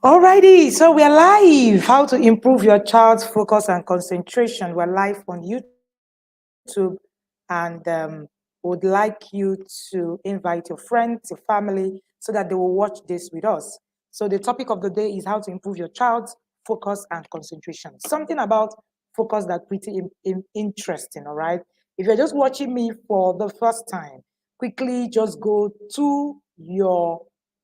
Alrighty, so we're live. How to improve your child's focus and concentration. We're live on YouTube, and would like you to invite your friends, your family, so that they will watch this with us. So the topic of the day is how to improve your child's focus and concentration. Something about focus that's pretty interesting. All right. If you're just watching me for the first time, quickly just go to your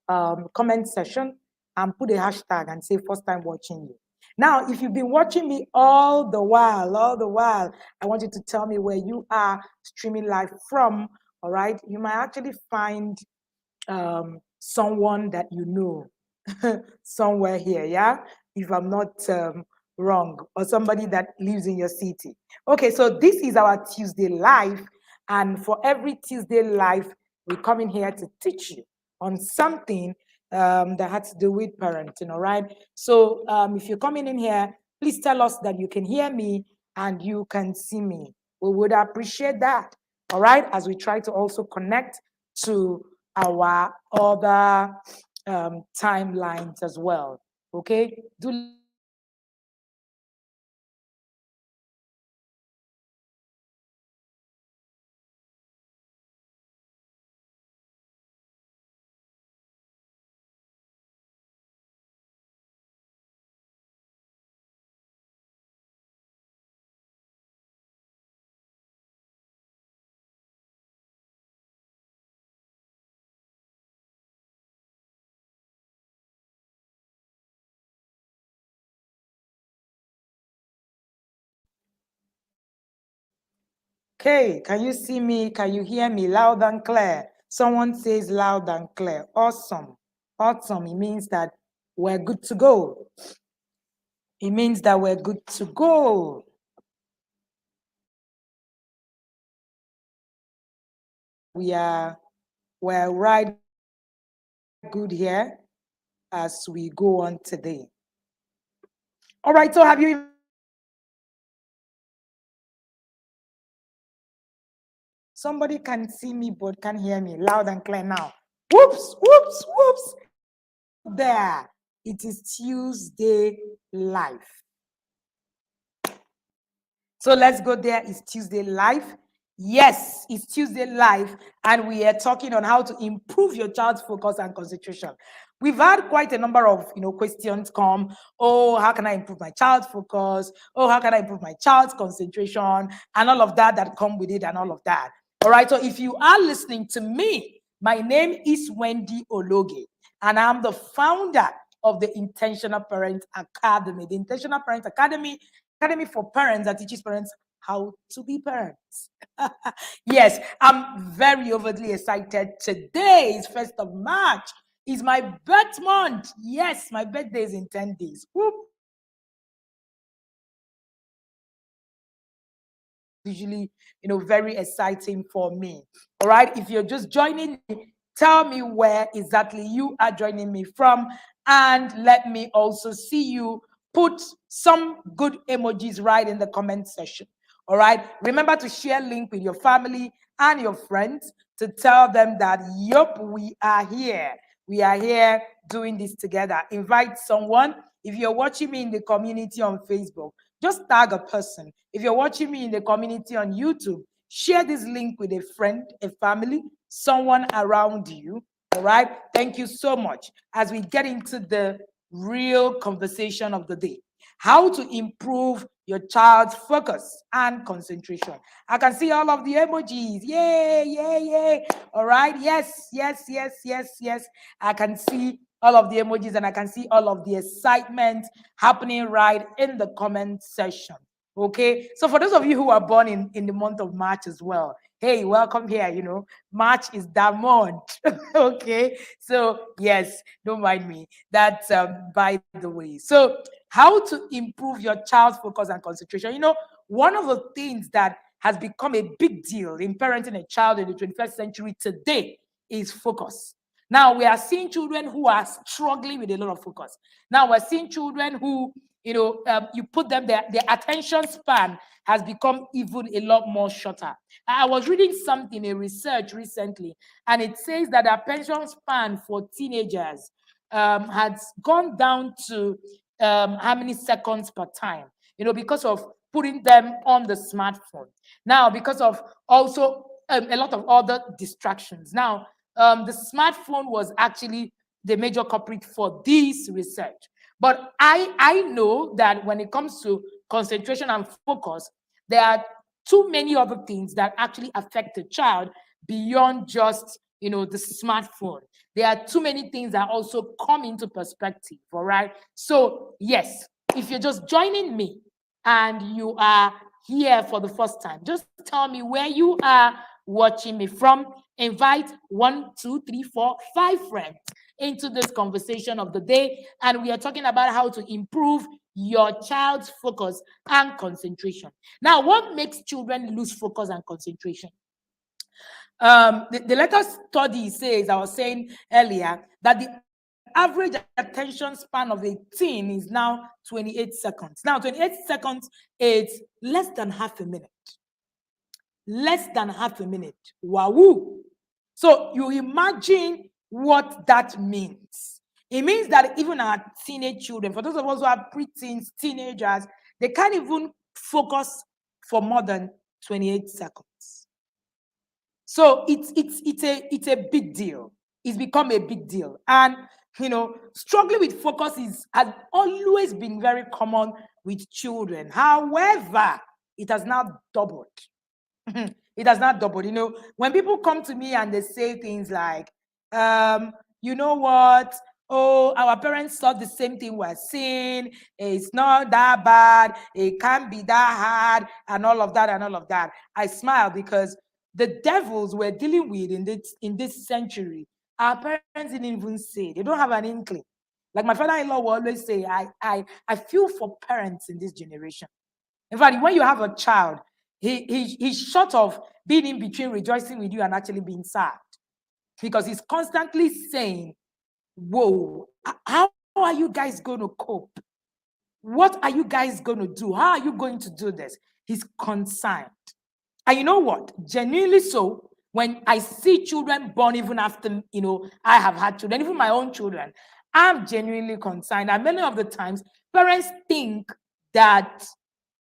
comment section and put a hashtag and say first time watching you. Now, if you've been watching me all the while, I want you to tell me where you are streaming live from. All right. You might actually find someone that you know somewhere here. Yeah. If I'm not wrong, or somebody that lives in your city. Okay. So this is our Tuesday live. And for every Tuesday live, we come in here to teach you on something that had to do with parenting. All right. So if you're coming in here, please tell us that you can hear me and you can see me. We would appreciate that. All right. As we try to also connect to our other timelines as well. Okay. Do let me know if you can hear me loud and clear. Okay, can you see me? Can you hear me loud and clear? Someone says loud and clear. Awesome. Awesome. It means that we're good to go. It means that we're good to go. We're right good here as we go on today. All right, so have you invited somebody can see me but can't hear me loud and clear now? Whoops, whoops, whoops. Let's go there. It is Tuesday live. So let's go there. It's Tuesday live. Yes, it's Tuesday live, and we are talking on how to improve your child's focus and concentration. We've had quite a number of questions come. Oh, how can I improve my child's focus? Oh, how can I improve my child's concentration? And all of that come with it, and all of that. All right. So if you are listening to me, my name is Wendy Ologe, and I'm the founder of the Intentional Parent Academy. The Intentional Parent Academy for parents that teaches parents how to be parents. Yes, I'm very overly excited. Today is 1st of March. It's my birth month. Yes, my birthday is in 10 days. Whoop. Usually, very exciting for me. All right. If you're just joining me, tell me where exactly you are joining me from. And let me also see you put some good emojis right in the comment section. All right. Remember to share link with your family and your friends to tell them that, yup, we are here. We are here doing this together. Invite someone. If you're watching me in the community on Facebook, just tag a person. If you're watching me in the community on YouTube, share this link with a friend, a family, someone around you. All right. Thank you so much. As we get into the real conversation of the day, how to improve your child's focus and concentration. I can see all of the emojis. Yay, yay, yay. All right. Yes, yes, yes, yes, yes. I can see all of the emojis and I can see all of the excitement happening right in the comment section. Okay. So for those of you who are born in the month of March as well, hey, welcome here. March is that month. Okay. So yes, don't mind me. That's by the way. So how to improve your child's focus and concentration. One of the things that has become a big deal in parenting a child in the 21st century today is focus. Now we are seeing children who are struggling with a lot of focus. Now we're seeing children who, you put them there, their attention span has become even a lot more shorter. I was reading something, a research recently, and it says that the attention span for teenagers has gone down to how many seconds per time, because of putting them on the smartphone. Now, because of also a lot of other distractions. Now, the smartphone was actually the major culprit for this research. But I know that when it comes to concentration and focus, there are too many other things that actually affect the child beyond just the smartphone. There are too many things that also come into perspective. All right. So yes, if you're just joining me and you are here for the first time, just tell me where you are watching me from. Invite 1, 2, 3, 4, 5 friends into this conversation of the day, and we are talking about how to improve your child's focus and concentration. Now, what makes children lose focus and concentration? The latest study says, I was saying earlier, that the average attention span of a teen is now 28 seconds. Now, 28 seconds is less than half a minute. Less than half a minute. Wow. So you imagine what that means. It means that even our teenage children, for those of us who are preteens, teenagers, they can't even focus for more than 28 seconds. So it's a big deal. It's become a big deal. And struggling with focus has always been very common with children. However, it has now doubled. It has not doubled. When people come to me and they say things like, you know what? Oh, our parents saw the same thing we're seeing. It's not that bad. It can't be that hard, and all of that, and all of that. I smile because the devils we're dealing with in this century, our parents didn't even say. They don't have an inkling. Like my father-in-law will always say, I feel for parents in this generation. In fact, when you have a child, he's short of being in between rejoicing with you and actually being sad, because he's constantly saying, whoa, how are you guys going to cope? What are you guys going to do? How are you going to do this? He's concerned. And you know what? Genuinely so, when I see children born even after, I have had children, even my own children, I'm genuinely concerned. And many of the times, parents think that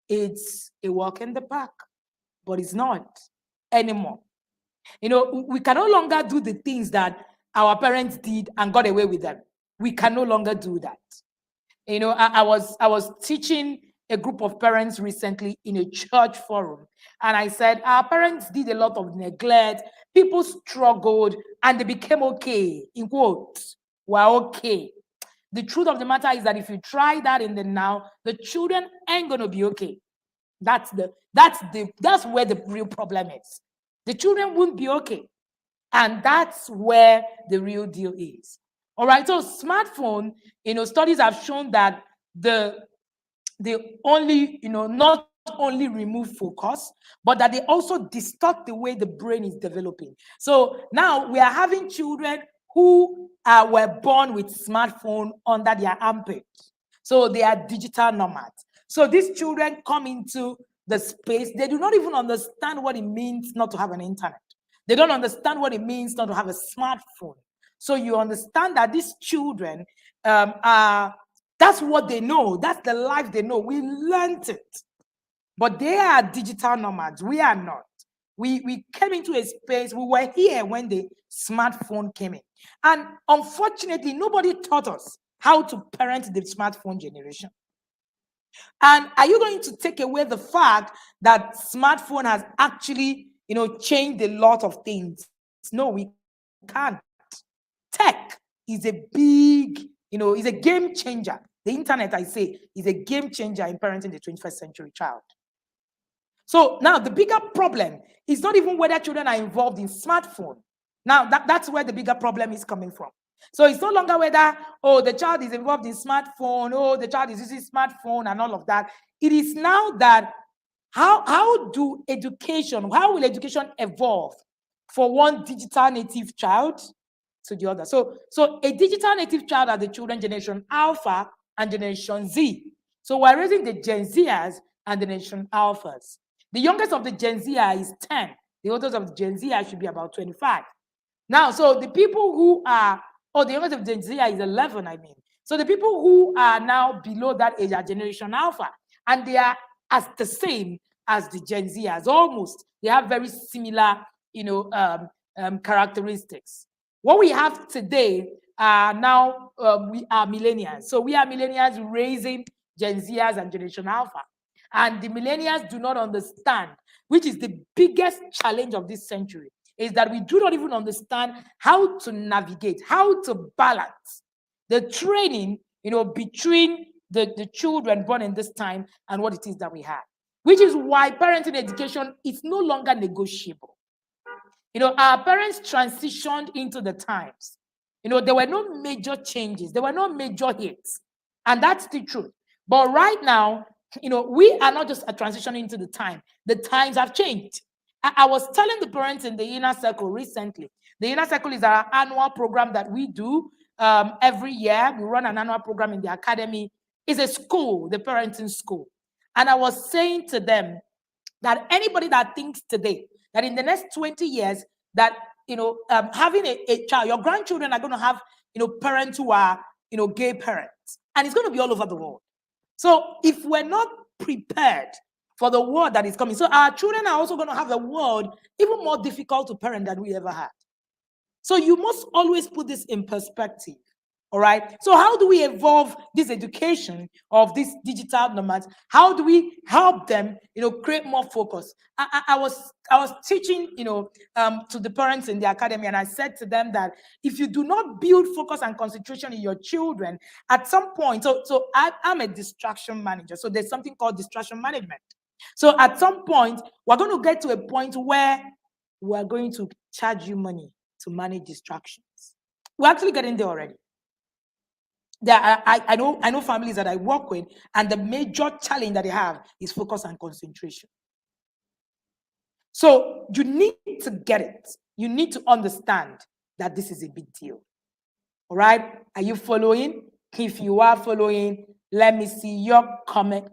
it's a walk in the park, but it's not anymore. We can no longer do the things that our parents did and got away with them. We can no longer do that. I was teaching a group of parents recently in a church forum, and I said, our parents did a lot of neglect. People struggled and they became okay, in quotes, were okay. The truth of the matter is that if you try that in the now, the children ain't going to be okay. That's where the real problem is. The children won't be okay. And that's where the real deal is. All right. So smartphone, studies have shown that they only, not only remove focus, but that they also distort the way the brain is developing. So now we are having children who were born with smartphone under their armpit. So they are digital nomads. So these children come into the space. They do not even understand what it means not to have an internet. They don't understand what it means not to have a smartphone. So you understand that these children that's what they know. That's the life they know. We learned it. But they are digital nomads. We are not. We came into a space. We were here when the smartphone came in. And unfortunately, nobody taught us how to parent the smartphone generation. And are you going to take away the fact that smartphone has actually, changed a lot of things? No, we can't. Tech is a big, is a game changer. The internet, I say, is a game changer in parenting the 21st century child. So now the bigger problem is not even whether children are involved in smartphone. Now that's where the bigger problem is coming from. So it's no longer whether, the child is involved in smartphone, the child is using smartphone and all of that. It is now that how will education evolve for one digital native child to the other? So a digital native child are the children generation Alpha and generation Z. So we're raising the Gen Zers and the generation Alphas. The youngest of the Gen Zer is 10. The oldest of the Gen Zer should be about 25. Now, so the people who are Oh, the youngest of Gen Z is 11, I mean. So the people who are now below that age are Generation Alpha, and they are as the same as the Gen Zers, almost. They have very similar, characteristics. What we have today are now we are millennials. So we are millennials raising Gen Zers and Generation Alpha. And the millennials do not understand, which is the biggest challenge of this century, is that we do not even understand how to navigate, how to balance the training, between the children born in this time and what it is that we have. Which is why parenting education is no longer negotiable. Our parents transitioned into the times. There were no major changes. There were no major hits. And that's the truth. But right now, we are not just transitioning into the time. The times have changed. I was telling the parents in the Inner Circle recently. The Inner Circle is our annual program that we do every year. We run an annual program in the academy. It's a school, the parenting school. And I was saying to them that anybody that thinks today that in the next 20 years that, having a child, your grandchildren are going to have, parents who are, gay parents. And it's going to be all over the world. So if we're not prepared for the world that is coming, so our children are also going to have a world even more difficult to parent than we ever had. So you must always put this in perspective. All right. So how do we evolve this education of these digital nomads? How do we help them, create more focus? I was teaching, to the parents in the academy, and I said to them that if you do not build focus and concentration in your children, at some point, so I'm a distraction manager. So there's something called distraction management. So at some point, we're going to get to a point where we're going to charge you money to manage distractions. We're actually getting there already. I know families that I work with, and the major challenge that they have is focus and concentration. So you need to get it. You need to understand that this is a big deal. All right? Are you following? If you are following, let me see your comment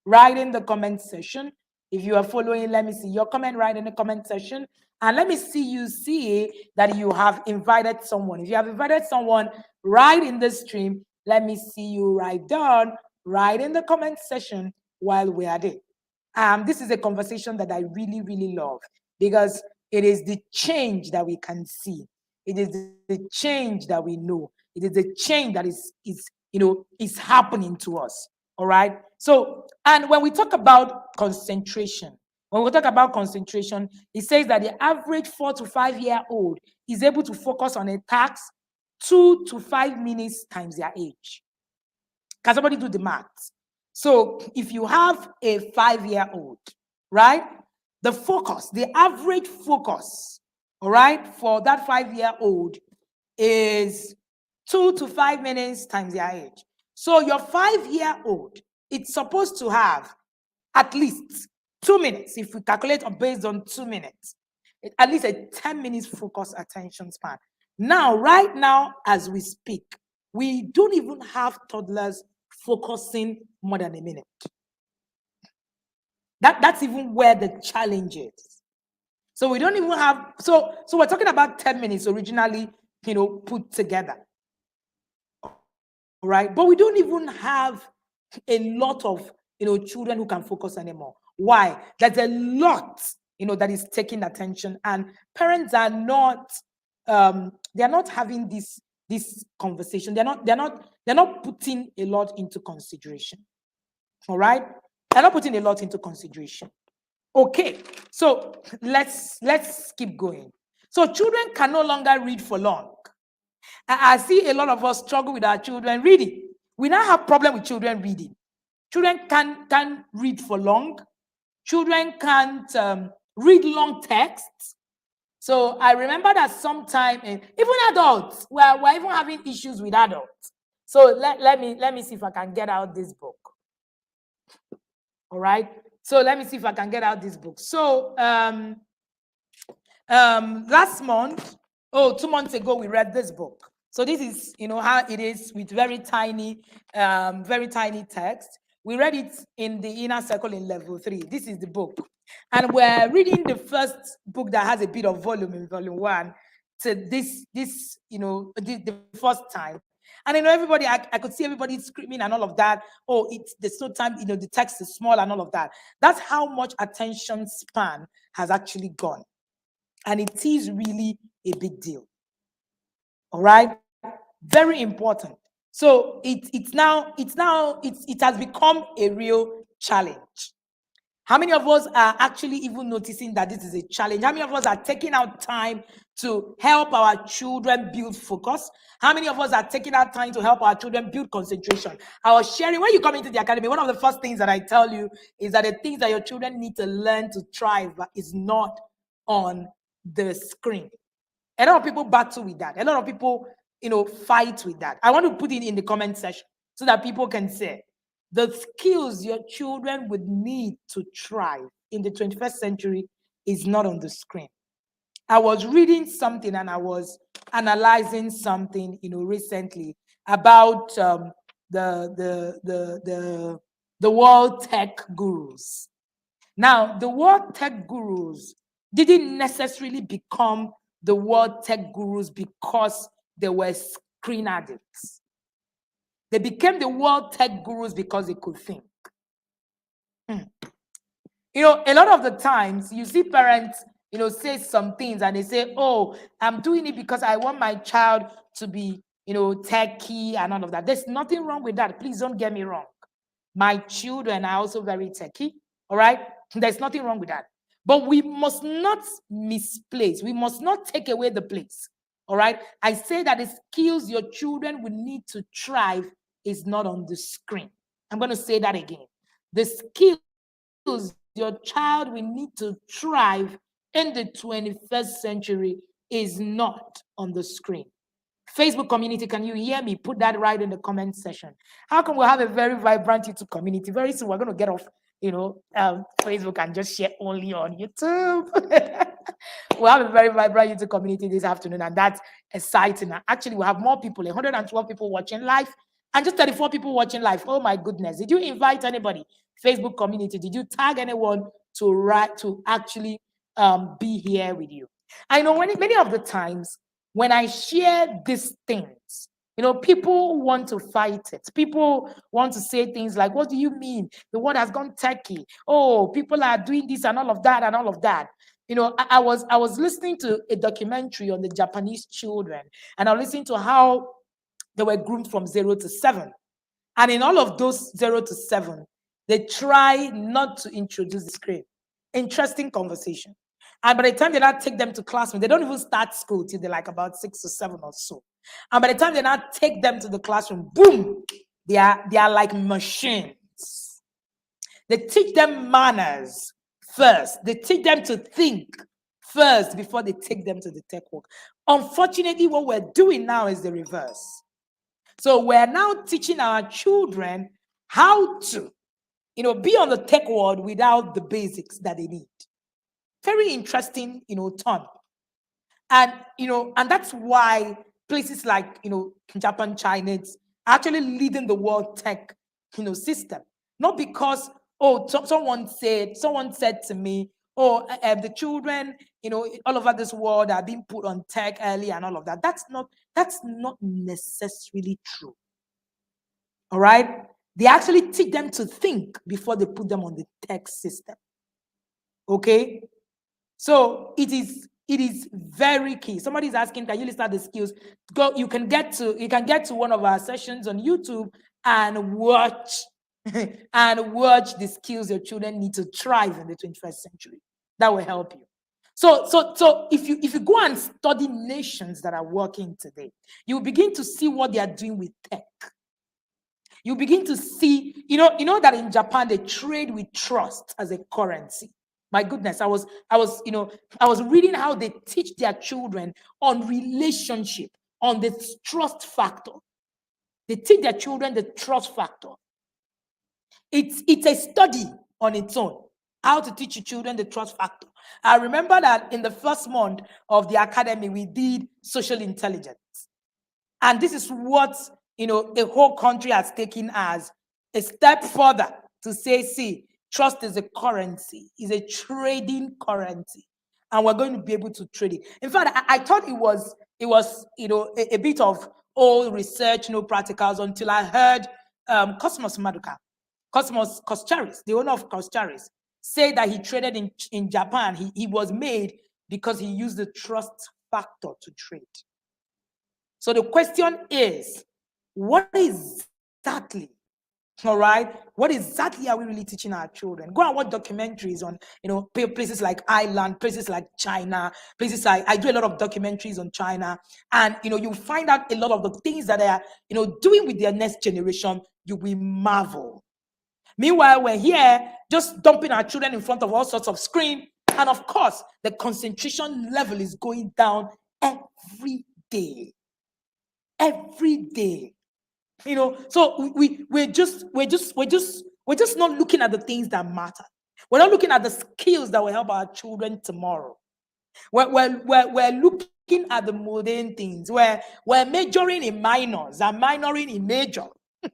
right in the comment section. If you are following, let me see your comment right in the comment section. And let me see that you have invited someone. If you have invited someone right in the stream, let me see you write down right in the comment section while we are there. This is a conversation that I really, really love because it is the change that we can see. It is the change that we know. It is the change that is happening to us. All right. So, and when we talk about concentration, it says that the average 4 to 5 year old is able to focus on a task 2 to 5 minutes times their age. Can somebody do the math? So if you have a 5-year-old, right, the average focus, all right, for that 5-year-old is 2 to 5 minutes times their age. So your 5-year-old, it's supposed to have at least 2 minutes. If we calculate based on 2 minutes, at least a 10 minutes focus attention span. Now, right now, as we speak, we don't even have toddlers focusing more than a minute. That's even where the challenge is. So we don't even have, so we're talking about 10 minutes originally, put together. Right? But we don't even have a lot of, children who can focus anymore. Why? There's a lot, that is taking attention, and parents are not, they're not having this conversation. They're not putting a lot into consideration. All right? They're not putting a lot into consideration. Okay, so let's keep going. So children can no longer read for long. I see a lot of us struggle with our children reading. We now have problem with children reading. Children can't read for long. Children can't read long texts. So I remember that sometime, even adults, we're even having issues with adults. So let me see if I can get out this book. All right. So let me see if I can get out this book. So last month, 2 months ago, we read this book. So this is, how it is with very tiny text. We read it in the Inner Circle in level 3. This is the book. And we're reading the first book that has a bit of volume in volume 1. to this the first time. And everybody, I could see everybody screaming and all of that. Oh, there's no time, the text is small and all of that. That's how much attention span has actually gone. And it is really a big deal. All right? Very important. So it has become a real challenge. How many of us are actually even noticing that this is a challenge? How many of us are taking out time to help our children build focus? How many of us are taking out time to help our children build concentration? I was sharing, when you come into the academy, one of the first things that I tell you is that the things that your children need to learn to thrive is not on the screen. A lot of people battle with that. A lot of people, fight with that. I want to put it in the comment section so that people can say, the skills your children would need to thrive in the 21st century is not on the screen. I was reading something and I was analyzing something, recently about the world tech gurus. Now, the world tech gurus didn't necessarily become the world tech gurus because they were screen addicts. They became the world tech gurus because they could think. A lot of the times you see parents, say some things and they say, oh, I'm doing it because I want my child to be, techie and all of that. There's nothing wrong with that. Please don't get me wrong. My children are also very techie. All right. There's nothing wrong with that. But we must not misplace. We must not take away the place. All right. I say that the skills your children will need to thrive is not on the screen. I'm going to say that again. The skills your child will need to thrive in the 21st century is not on the screen. Facebook community, can you hear me? Put that right in the comment section. How come we'll have a very vibrant YouTube community? Very soon we're going to get off, Facebook and just share only on YouTube. We'll have a very vibrant YouTube community this afternoon, and that's exciting. Actually, we'll have more people, 112 people watching live, and just 34 people watching live. Oh my goodness. Did you invite anybody? Facebook community, did you tag anyone to actually be here with you? I know many of the times when I share these things, people want to fight it. People want to say things like, what do you mean? The world has gone techie. Oh, people are doing this and all of that and all of that. I was listening to a documentary on the Japanese children, and I was listening to how they were groomed from 0 to 7. And in all of those 0 to 7, they try not to introduce the screen. Interesting conversation. And by the time they not take them to classroom, they don't even start school till they're like about 6 or 7 or so. And by the time they not take them to the classroom, boom, they are like machines. They teach them manners first. They teach them to think first before they take them to the tech work. Unfortunately, what we're doing now is the reverse. So we're now teaching our children how to, be on the tech world without the basics that they need. Very interesting, turn. And, and that's why places like, Japan, China, it's actually leading the world tech, system. Not because, someone said to me, the children, all over this world are being put on tech early and all of that. That's not necessarily true. All right? They actually teach them to think before they put them on the tech system. Okay? So it is very key. Somebody's asking, can you list out the skills? You can get to one of our sessions on YouTube and watch the skills your children need to thrive in the 21st century. That will help you. So if you go and study nations that are working today, you begin to see what they are doing with tech. You begin to see, that in Japan they trade with trust as a currency. My goodness, I was reading how they teach their children on relationship, on the trust factor. They teach their children the trust factor. It's a study on its own, how to teach your children the trust factor. I remember that in the first month of the academy, we did social intelligence. And this is what, a whole country has taken as a step further to say, see, trust is a currency, is a trading currency. and we're going to be able to trade it. In fact, I thought it was a bit of old research, practicals, until I heard Cosmos Maduka, Cosmos Coscharis, the owner of Coscharis, say that he traded in Japan. He was made because he used the trust factor to trade. So the question is, what exactly, all right, what exactly are we really teaching our children? Go and watch documentaries on, places like Ireland, places like China, places like, I do a lot of documentaries on China, and, you find out a lot of the things that they are, doing with their next generation. You will marvel. Meanwhile, we're here just dumping our children in front of all sorts of screen, and of course, the concentration level is going down every day. Every day. So we're just not looking at the things that matter. We're not looking at the skills that will help our children tomorrow. We're looking at the mundane things. We're majoring in minors and minoring in major.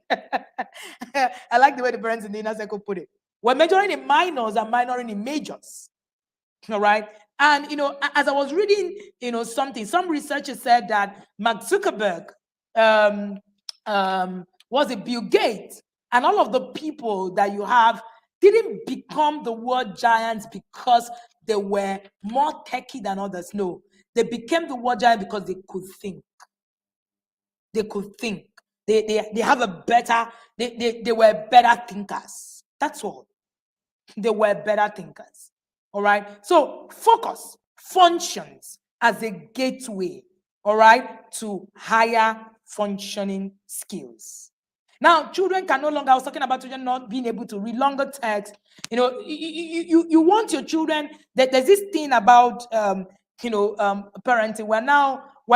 I like the way the parents in the inner circle put it. We're majoring in minors and minoring in majors. All right. And, as I was reading, some researchers said that Mark Zuckerberg, was it Bill Gates, and all of the people that you have didn't become the world giants because they were more techy than others. No, they became the world giant because they could think. They could think. They have a better, they were better thinkers. That's all. They were better thinkers. All right. So focus functions as a gateway, all right, to higher functioning skills. Now, children can no longer, I was talking about children not being able to read longer text. You want your children, there's this thing about, parenting. We're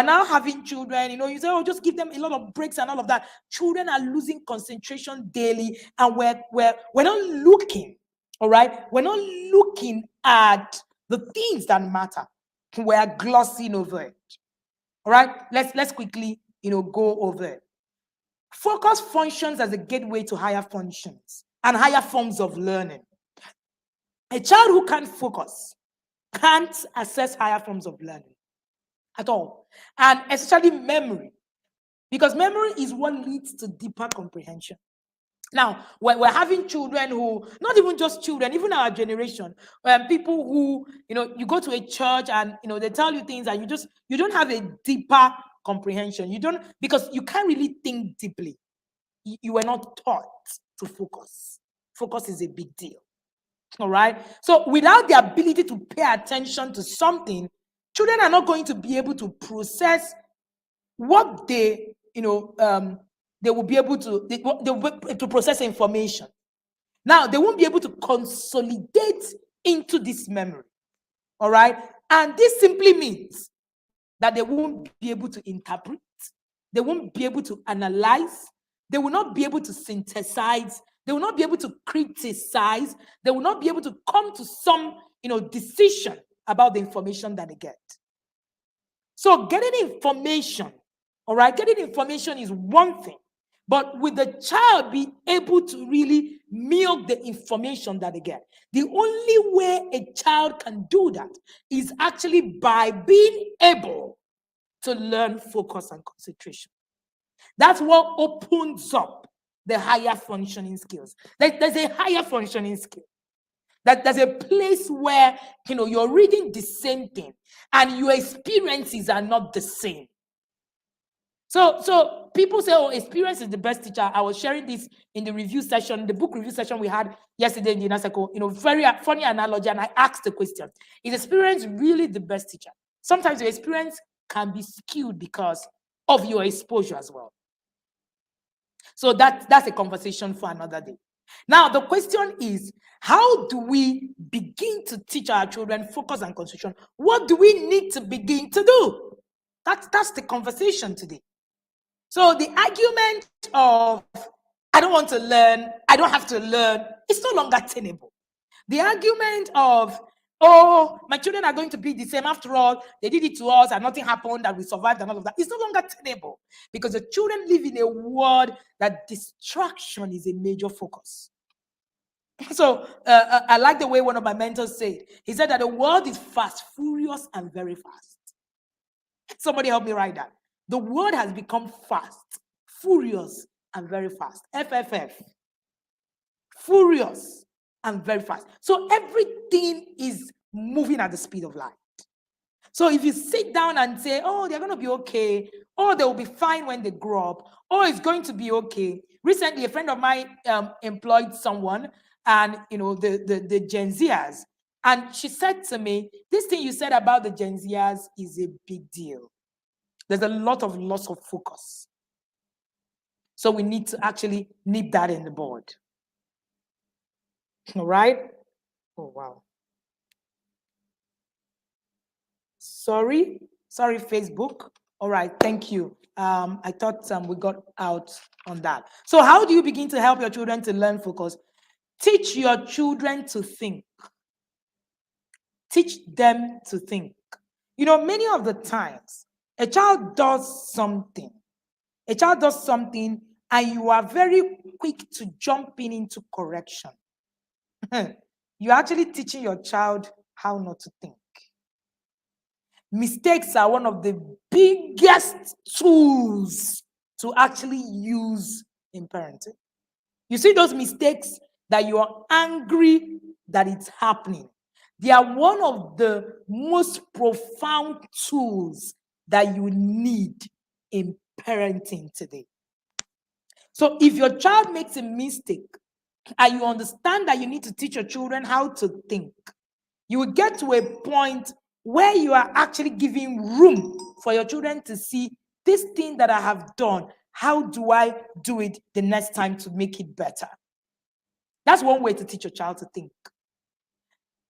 now having children, you say, oh, just give them a lot of breaks and all of that. Children are losing concentration daily, and we're not looking, all right? We're not looking at the things that matter. We're glossing over it. All right, let's quickly, go over it. Focus functions as a gateway to higher functions and higher forms of learning. A child who can't focus can't access higher forms of learning at all, and especially memory, because memory is what leads to deeper comprehension. Now, we're having children who, not even just children, even our generation, people who, you go to a church and, they tell you things and you don't have a deeper comprehension. You don't, because you can't really think deeply. You were not taught to focus. Focus is a big deal. All right. So without the ability to pay attention to something, children are not going to be able to process what they will be able to, they will be able to process information. Now, they won't be able to consolidate into this memory. All right. And this simply means that they won't be able to interpret. They won't be able to analyze. They will not be able to synthesize. They will not be able to criticize. They will not be able to come to some, decision about the information that they get. So getting information, all right, getting information is one thing. But with the child be able to really milk the information that they get, the only way a child can do that is actually by being able to learn focus and concentration. That's what opens up the higher functioning skills. There's a higher functioning skill. That there's a place where, you're reading the same thing and your experiences are not the same. So people say, oh, experience is the best teacher. I was sharing this in the review session, the book review session we had yesterday in the inner circle, very funny analogy. And I asked the question, is experience really the best teacher? Sometimes your experience can be skewed because of your exposure as well. So that's a conversation for another day. Now, the question is, how do we begin to teach our children focus and concentration? What do we need to begin to do? That's the conversation today. So the argument of, I don't want to learn, I don't have to learn, it's no longer tenable. The argument of, oh, my children are going to be the same. After all, they did it to us and nothing happened and we survived and all of that. It's no longer tenable because the children live in a world that distraction is a major focus. So I like the way one of my mentors said. He said that the world is fast, furious, and very fast. Somebody help me write that. The world has become fast, furious, and very fast. FFF. Furious and very fast. So everything is moving at the speed of light. So if you sit down and say, oh, they're going to be okay, or they'll be fine when they grow up, or it's going to be okay. Recently, a friend of mine employed someone, and the Gen Zers, and she said to me, this thing you said about the Gen Zers is a big deal. There's a lot of loss of focus. So we need to actually nip that in the bud. All right? Oh, wow. Sorry, Facebook. All right, thank you. I thought we got out on that. So how do you begin to help your children to learn focus? Teach your children to think. Teach them to think. Many of the times, a child does something, and you are very quick to jump into correction. You're actually teaching your child how not to think. Mistakes are one of the biggest tools to actually use in parenting. You see those mistakes that you are angry that it's happening. They are one of the most profound tools that you need in parenting today. So if your child makes a mistake and you understand that you need to teach your children how to think, you will get to a point where you are actually giving room for your children to see this thing that I have done. How do I do it the next time to make it better? That's one way to teach your child to think.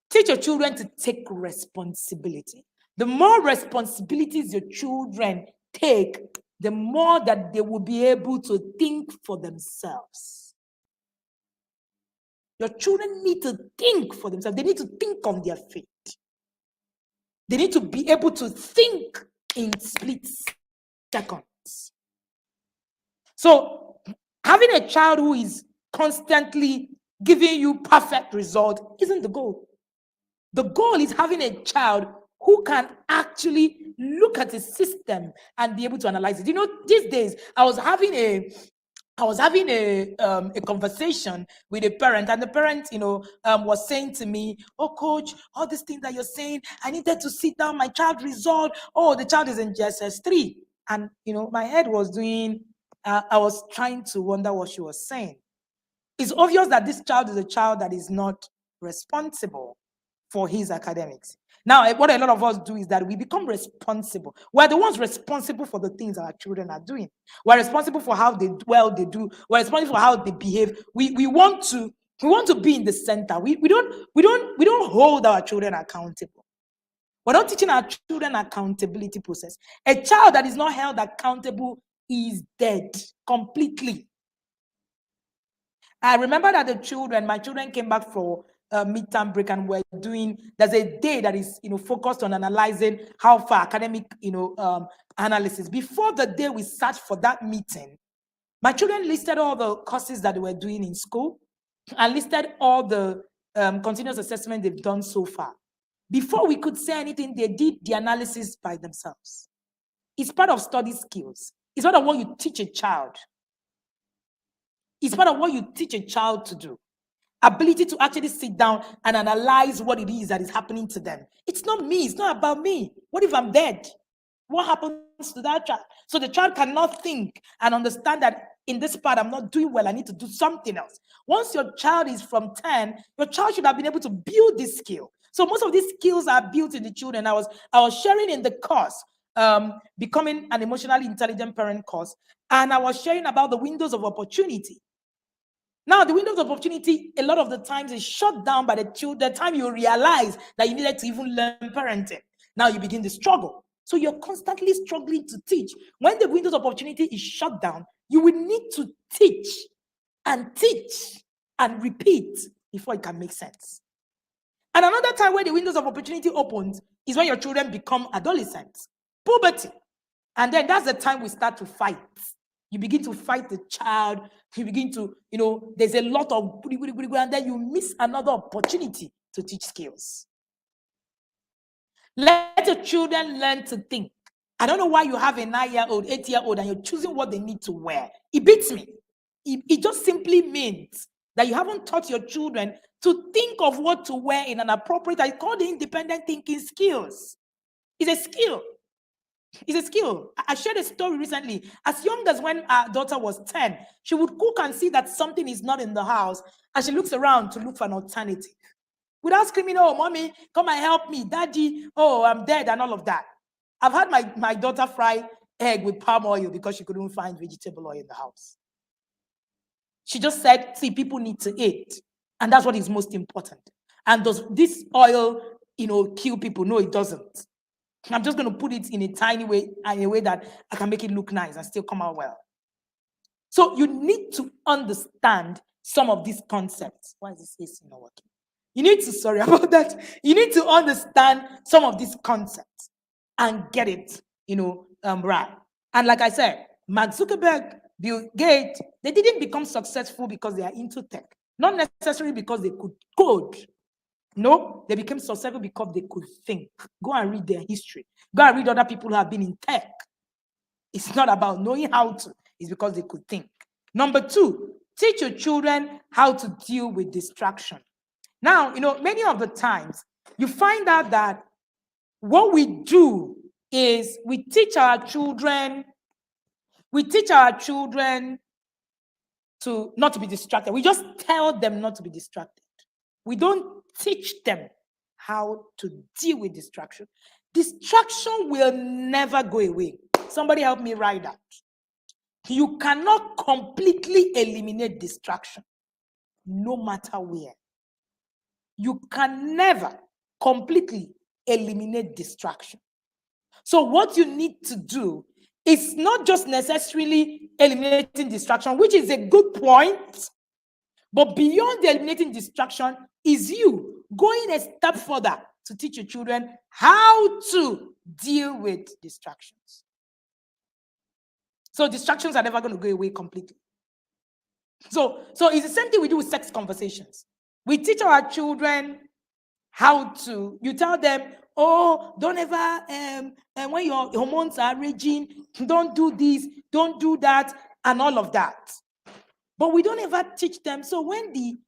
Teach your children to take responsibility. The more responsibilities your children take, the more that they will be able to think for themselves. Your children need to think for themselves. They need to think on their feet. They need to be able to think in split seconds. So having a child who is constantly giving you perfect result isn't the goal. The goal is having a child who can actually look at the system and be able to analyze it. These days I was having a conversation with a parent, and the parent, was saying to me, oh, coach, all these things that you're saying, I needed to sit down, my child result. Oh, the child is in GSS3. And, my head was doing, I was trying to wonder what she was saying. It's obvious that this child is a child that is not responsible for his academics. Now, what a lot of us do is that we become responsible. We're the ones responsible for the things our children are doing. We're responsible for how they do. We're responsible for how they behave. We want to be in the center. We don't hold our children accountable. We're not teaching our children accountability process. A child that is not held accountable is dead completely. I remember that my children came back for midterm break, and there's a day that is focused on analyzing how far academic analysis. Before the day we sat for that meeting, my children listed all the courses that they were doing in school and listed all the continuous assessment they've done so far. Before we could say anything, they did the analysis by themselves. It's part of study skills. It's part of what you teach a child. It's part of what you teach a child to do. Ability to actually sit down and analyze what it is that is happening to them. It's not me. It's not about me. What if I'm dead? What happens to that child? So the child cannot think and understand that in this part, I'm not doing well. I need to do something else. Once your child is from 10, your child should have been able to build this skill. So most of these skills are built in the children. I was sharing in the course, Becoming an Emotionally Intelligent Parent course, and I was sharing about the windows of opportunity. Now, the windows of opportunity, a lot of the times, is shut down by the time you realize that you needed to even learn parenting. Now you begin the struggle. So you're constantly struggling to teach. When the windows of opportunity is shut down, you will need to teach and repeat before it can make sense. And another time where the windows of opportunity opens is when your children become adolescents, puberty. And then that's the time we start to fight. You begin to fight the child. You begin to, there's a lot of, and then you miss another opportunity to teach skills. Let the children learn to think. I don't know why you have a 9-year-old, 8-year-old, and you're choosing what they need to wear. It beats me. It just simply means that you haven't taught your children to think of what to wear in an appropriate, I call the independent thinking skills. It's a skill. It's a skill. I shared a story recently. As young as when our daughter was 10, she would cook and see that something is not in the house, and she looks around to look for an alternative. Without screaming, oh, mommy, come and help me. Daddy, oh, I'm dead, and all of that. I've had my daughter fry egg with palm oil because she couldn't find vegetable oil in the house. She just said, see, people need to eat. And that's what is most important. And does this oil, kill people? No, it doesn't. I'm just going to put it in a tiny way, in a way that I can make it look nice and still come out well. So you need to understand some of these concepts. Why is this AC not working? You need to, sorry about that. You need to understand some of these concepts and get it, right. And like I said, Mark Zuckerberg, Bill Gates, they didn't become successful because they are into tech. Not necessarily because they could code. No, they became successful because they could think. Go and read their history. Go and read other people who have been in tech. It's not about knowing how to. It's because they could think. Number 2, teach your children how to deal with distraction. Now, many of the times, you find out that what we do is we teach our children to not to be distracted. We just tell them not to be distracted. We don't teach them how to deal with distraction. Distraction will never go away. Somebody help me write that. You cannot completely eliminate distraction, no matter where. You can never completely eliminate distraction. So what you need to do is not just necessarily eliminating distraction, which is a good point, but beyond the eliminating distraction is you going a step further to teach your children how to deal with distractions. So distractions are never going to go away completely. So it's the same thing we do with sex conversations. We teach our children how to, you tell them, oh, don't ever, and when your hormones are raging, don't do this, don't do that, and all of that. But we don't ever teach them. So when the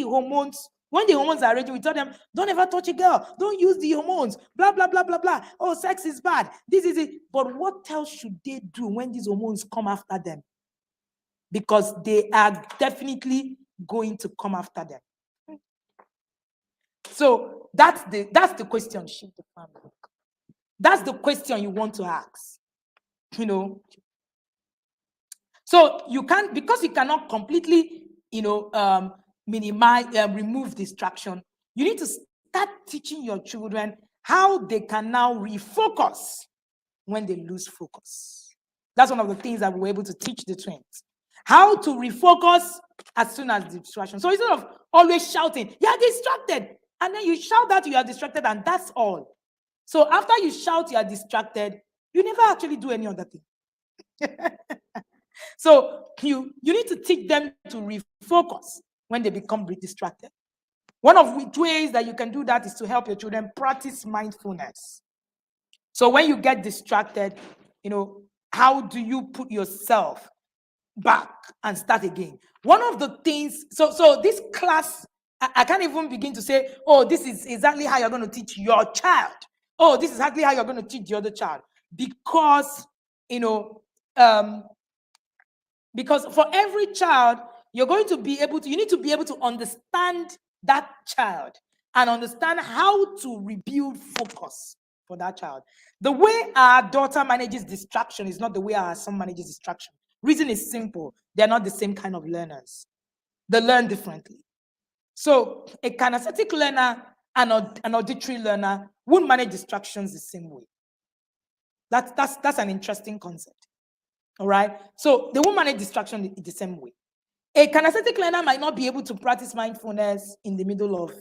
hormones are raging, we tell them, don't ever touch a girl, don't use the hormones, blah, blah, blah, blah, blah. Oh, sex is bad. This is it. But what else should they do when these hormones come after them? Because they are definitely going to come after them. So that's the question. That's the question you want to ask. So you can't, because you cannot completely, minimize, remove distraction. You need to start teaching your children how they can now refocus when they lose focus. That's one of the things that we were able to teach the twins. How to refocus as soon as distraction. So instead of always shouting, you're distracted, and then you shout that you are distracted, and that's all. So after you shout you are distracted, you never actually do any other thing. So you need to teach them to refocus when they become distracted. One of which ways that you can do that is to help your children practice mindfulness. So when you get distracted, how do you put yourself back and start again? One of the things, so this class, I can't even begin to say, oh, this is exactly how you're going to teach your child. Oh, this is exactly how you're going to teach the other child. Because, because for every child, you need to be able to understand that child and understand how to rebuild focus for that child. The way our daughter manages distraction is not the way our son manages distraction. Reason is simple. They're not the same kind of learners. They learn differently. So a kinesthetic learner and an auditory learner won't manage distractions the same way. That's an interesting concept. All right. So they won't manage distraction the same way. A kinesthetic learner might not be able to practice mindfulness in the middle of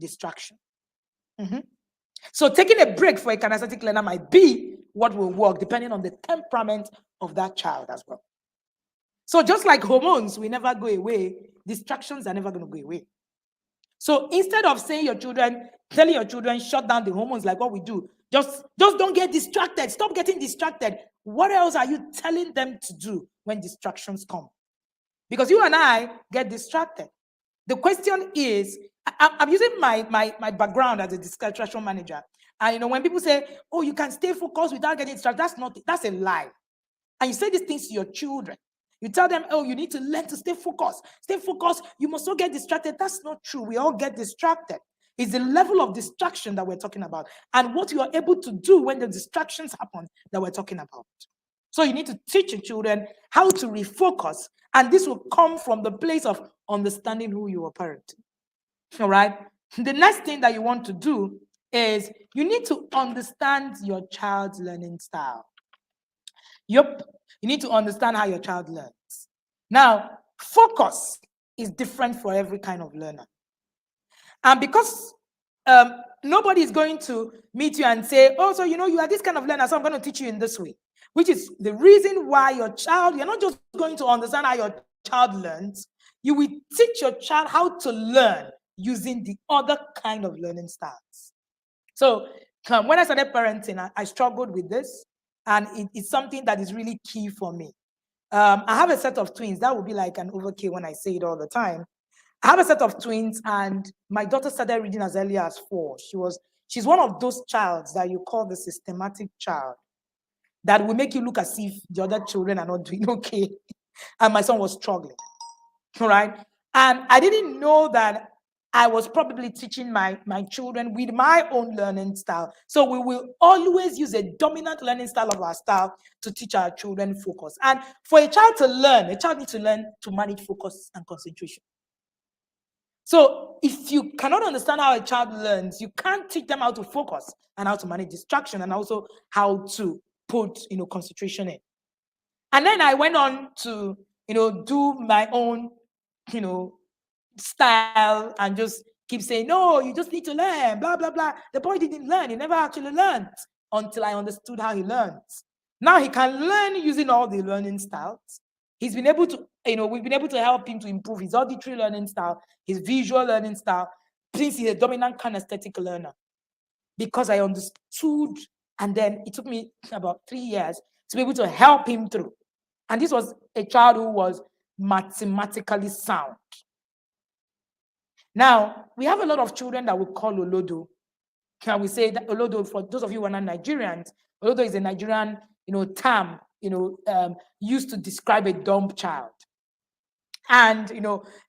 distraction. So taking a break for a kinesthetic learner might be what will work, depending on the temperament of that child as well. So just like hormones will never go away, distractions are never going to go away. So instead of telling your children, shut down the hormones like what we do, just don't get distracted. Stop getting distracted. What else are you telling them to do when distractions come? Because you and I get distracted. The question is, I'm using my background as a distraction manager. And when people say, oh, you can stay focused without getting distracted, that's a lie. And you say these things to your children. You tell them, oh, you need to learn to stay focused. Stay focused. You must not get distracted. That's not true. We all get distracted. It's the level of distraction that we're talking about and what you are able to do when the distractions happen that we're talking about. So you need to teach your children how to refocus. And this will come from the place of understanding who you are parenting. All right. The next thing that you want to do is you need to understand your child's learning style. Yep. You need to understand how your child learns. Now, focus is different for every kind of learner. And because nobody is going to meet you and say, oh, so you are this kind of learner, so I'm going to teach you in this way, which is the reason why you're not just going to understand how your child learns, you will teach your child how to learn using the other kind of learning styles. So when I started parenting, I struggled with this. And it's something that is really key for me. I have a set of twins. That would be like an overkill when I say it all the time. I have a set of twins, and my daughter started reading as early as 4. She's one of those childs that you call the systematic child that will make you look as if the other children are not doing okay. And my son was struggling. All right. And I didn't know that I was probably teaching my children with my own learning style. So we will always use a dominant learning style of our style to teach our children focus. And for a child to learn, a child needs to learn to manage focus and concentration. So if you cannot understand how a child learns, you can't teach them how to focus and how to manage distraction and also how to put, concentration in. And then I went on to, do my own, style and just keep saying, no, you just need to learn, blah, blah, blah. The boy didn't learn. He never actually learned until I understood how he learns. Now he can learn using all the learning styles. He's been able to, we've been able to help him to improve his auditory learning style, his visual learning style, since he's a dominant kinesthetic learner. Because I understood, and then it took me about 3 years to be able to help him through. And this was a child who was mathematically sound. Now, we have a lot of children that we call Olodo. Can we say that Olodo, for those of you who are not Nigerians, Olodo is a Nigerian, term, used to describe a dumb child. And,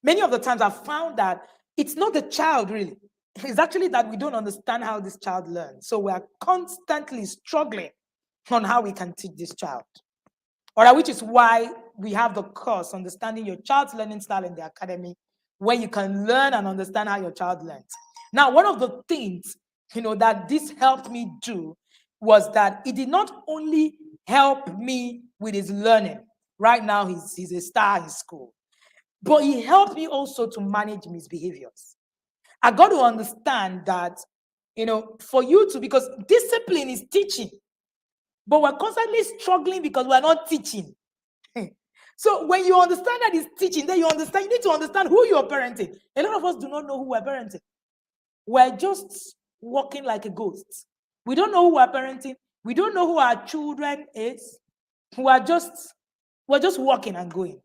many of the times I've found that it's not the child really. It's actually that we don't understand how this child learns. So we are constantly struggling on how we can teach this child. All right, which is why we have the course, Understanding Your Child's Learning Style in the Academy, where you can learn and understand how your child learns. Now, one of the things, that this helped me do was that it did not only help me with his learning. Right now, he's a star in school. But he helped me also to manage misbehaviors. I got to understand that, for you to, because discipline is teaching, but we're constantly struggling because we're not teaching. So when you understand that it's teaching, then you need to understand who you're parenting. A lot of us do not know who we're parenting. We're just walking like a ghost. We don't know who we're parenting. We don't know who our children is. We're just walking and going.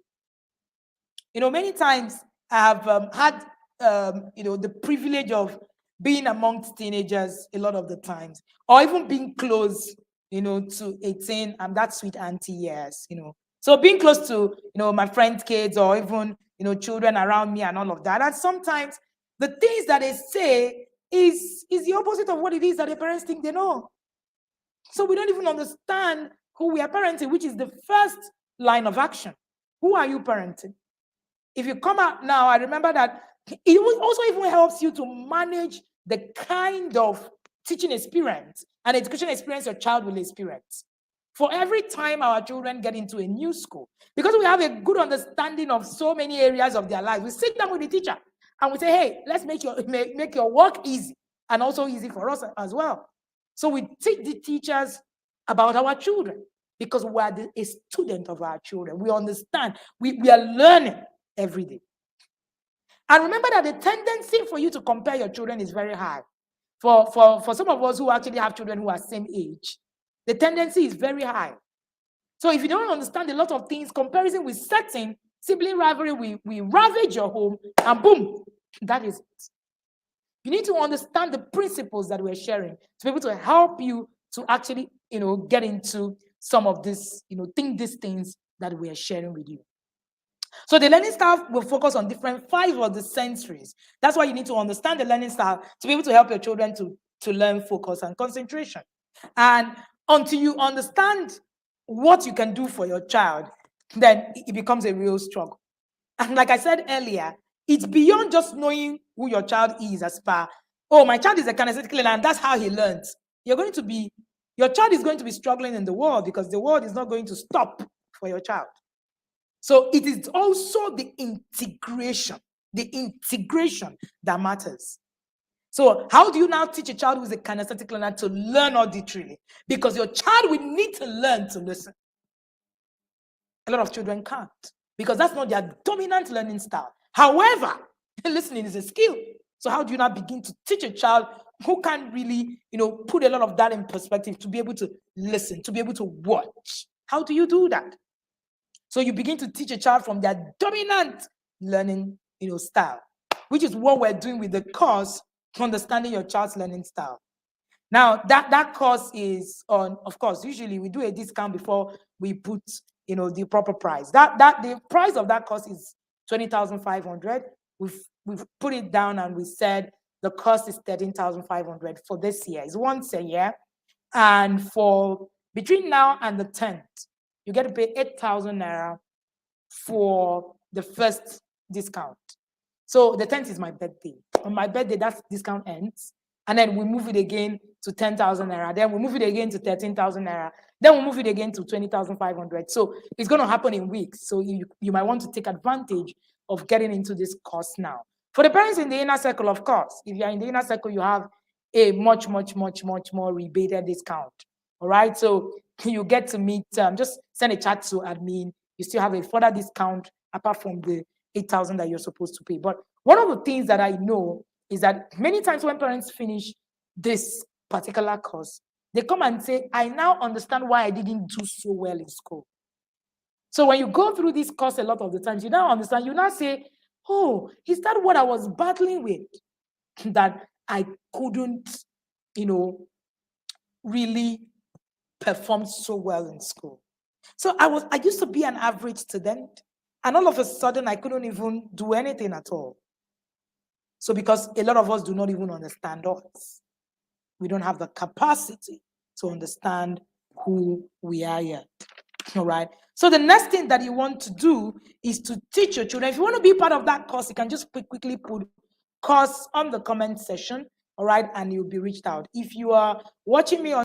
Many times I've had, the privilege of being amongst teenagers a lot of the times, or even being close, to 18 and that sweet auntie years, So being close to, my friends' kids or even, children around me and all of that. And sometimes the things that they say is the opposite of what it is that the parents think they know. So we don't even understand who we are parenting, which is the first line of action. Who are you parenting? If you come out now, I remember that it also even helps you to manage the kind of teaching experience and education experience your child will experience. For every time our children get into a new school, because we have a good understanding of so many areas of their lives, we sit down with the teacher and we say, hey, let's make your work easy and also easy for us as well. So we teach the teachers about our children because we are a student of our children. We understand. We are learning every day. And remember that the tendency for you to compare your children is very high. For some of us who actually have children who are same age, the tendency is very high. So if you don't understand a lot of things, comparison with setting, sibling rivalry, we ravage your home, and boom, that is it. You need to understand the principles that we're sharing to be able to help you to actually, get into some of this, think these things that we are sharing with you. So the learning style will focus on different 5 of the sensories. That's why you need to understand the learning style to be able to help your children to learn focus and concentration. And until you understand what you can do for your child, then it becomes a real struggle. And like I said earlier, it's beyond just knowing who your child is as per, oh, my child is a kinesthetic learner and that's how he learns. Your child is going to be struggling in the world because the world is not going to stop for your child. So it is also the integration that matters. So how do you now teach a child who is a kinesthetic learner to learn auditorily? Because your child will need to learn to listen. A lot of children can't because that's not their dominant learning style. However, listening is a skill. So how do you now begin to teach a child who can really, put a lot of that in perspective to be able to listen, to be able to watch? How do you do that? So you begin to teach a child from their dominant learning, style, which is what we're doing with the course, understanding your child's learning style. Now, that course is on, of course, usually we do a discount before we put, the proper price. The price of that course is 20,500. We've put it down and we said the cost is 13,500 for this year. It's once a year. And for between now and the 10th, you get to pay 8,000 naira for the first discount. So the 10th is my birthday. On my birthday, that discount ends. And then we move it again to 10,000 naira. Then we move it again to 13,000 naira. Then we move it again to 20,500. So it's going to happen in weeks. So you might want to take advantage of getting into this course now. For the parents in the inner circle, of course, if you're in the inner circle, you have a much, much, much, much more rebated discount. All right. So you get to meet, just send a chat to admin. You still have a further discount apart from the 8,000 that you're supposed to pay. But one of the things that I know is that many times when parents finish this particular course, they come and say, I now understand why I didn't do so well in school. So when you go through this course a lot of the times, you now understand, you now say, oh, is that what I was battling with? That I couldn't, really perform so well in school. So I used to be an average student, and all of a sudden I couldn't even do anything at all. So because a lot of us do not even understand us, we don't have the capacity to understand who we are yet. All right. So the next thing that you want to do is to teach your children. If you want to be part of that course, you can just quickly put course on the comment section. All right. And you'll be reached out. If you are watching me on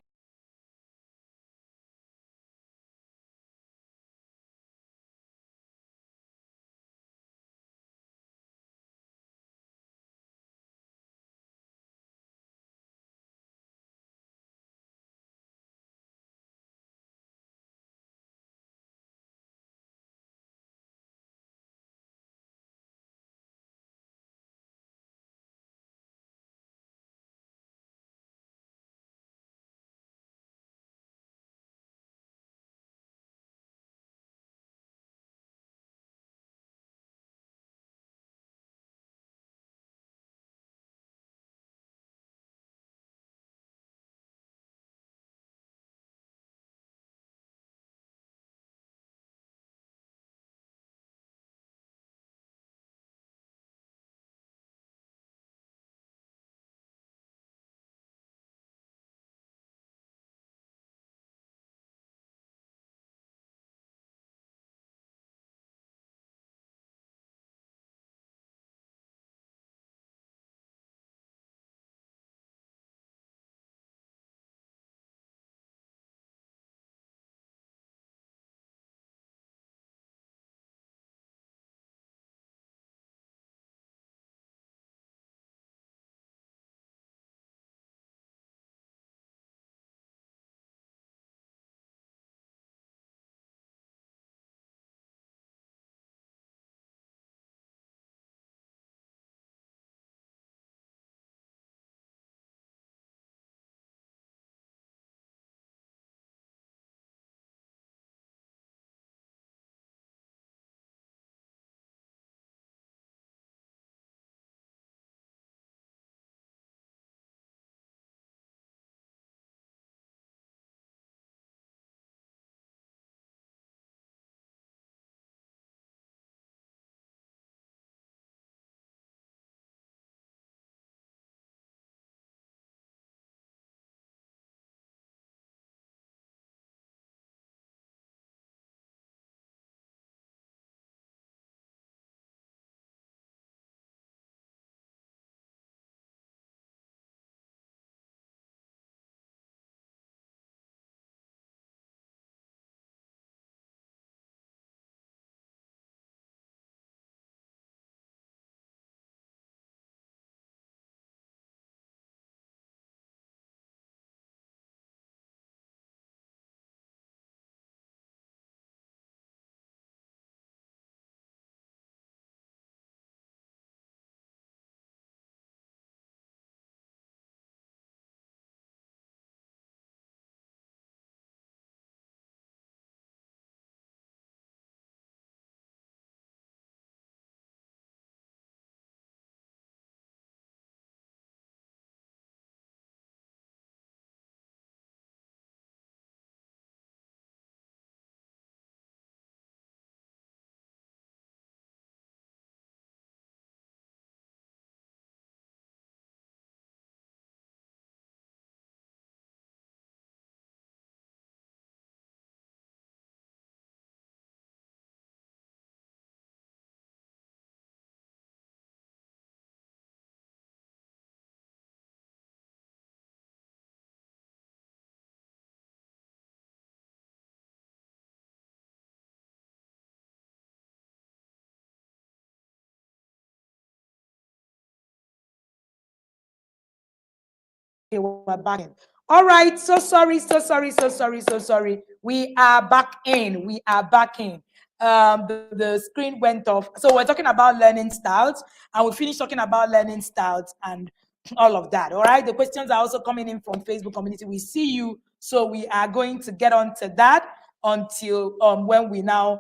Okay, we're back in. All right, so sorry, so sorry, so sorry, so sorry. We are back in. We are back in. The screen went off. So we're talking about learning styles, and we finished talking about learning styles and all of that. All right. The questions are also coming in from Facebook community. We see you, so we are going to get on to that until when we now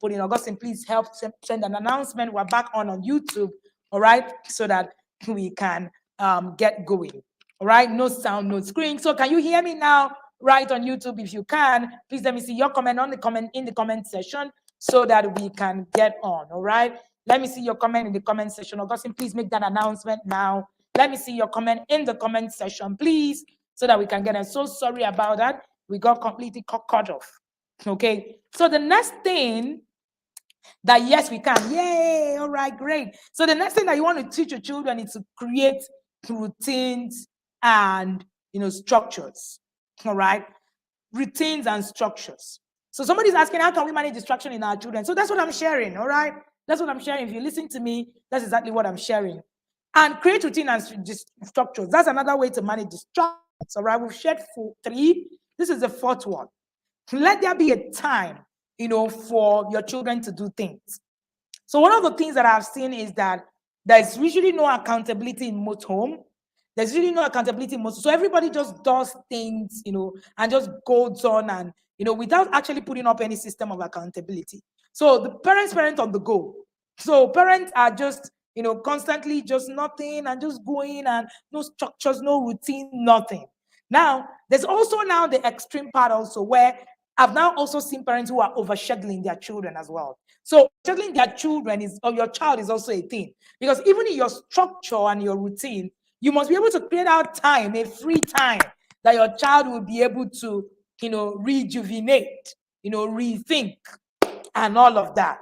put in. Augustine, please help send an announcement. We're back on YouTube. All right, so that we can get going. All right, no sound, no screen. So can you hear me now? Right on YouTube, if you can, please let me see your comment in the comment section so that we can get on. All right, let me see your comment in the comment section. Augustine, please make that announcement now. Let me see your comment in the comment section, please, so that we can get it. So sorry about that. We got completely cut off. Okay, so the next thing that, yes, we can. Yay! All right, great. So the next thing that you want to teach your children is to create routines and structures. All right, routines and structures. So somebody's asking, how can we manage distraction in our children? So that's what I'm sharing. All right, that's what I'm sharing. If you listen to me, that's exactly what I'm sharing. And create routine and structures. That's another way to manage distractions. All right, we've shared 3. This is the 4th one. Let there be a time, for your children to do things. So one of the things that I've seen is that there's usually no accountability in most home. There's really no accountability in most. So everybody just does things, and just goes on and, without actually putting up any system of accountability. So the parents on the go. So parents are just, constantly just nothing and just going, and no structures, no routine, nothing. Now, there's also now the extreme part also, where I've now also seen parents who are overscheduling their children as well. So scheduling their children or your child is also a thing, because even in your structure and your routine, you must be able to create out time, a free time, that your child will be able to, rejuvenate, rethink, and all of that.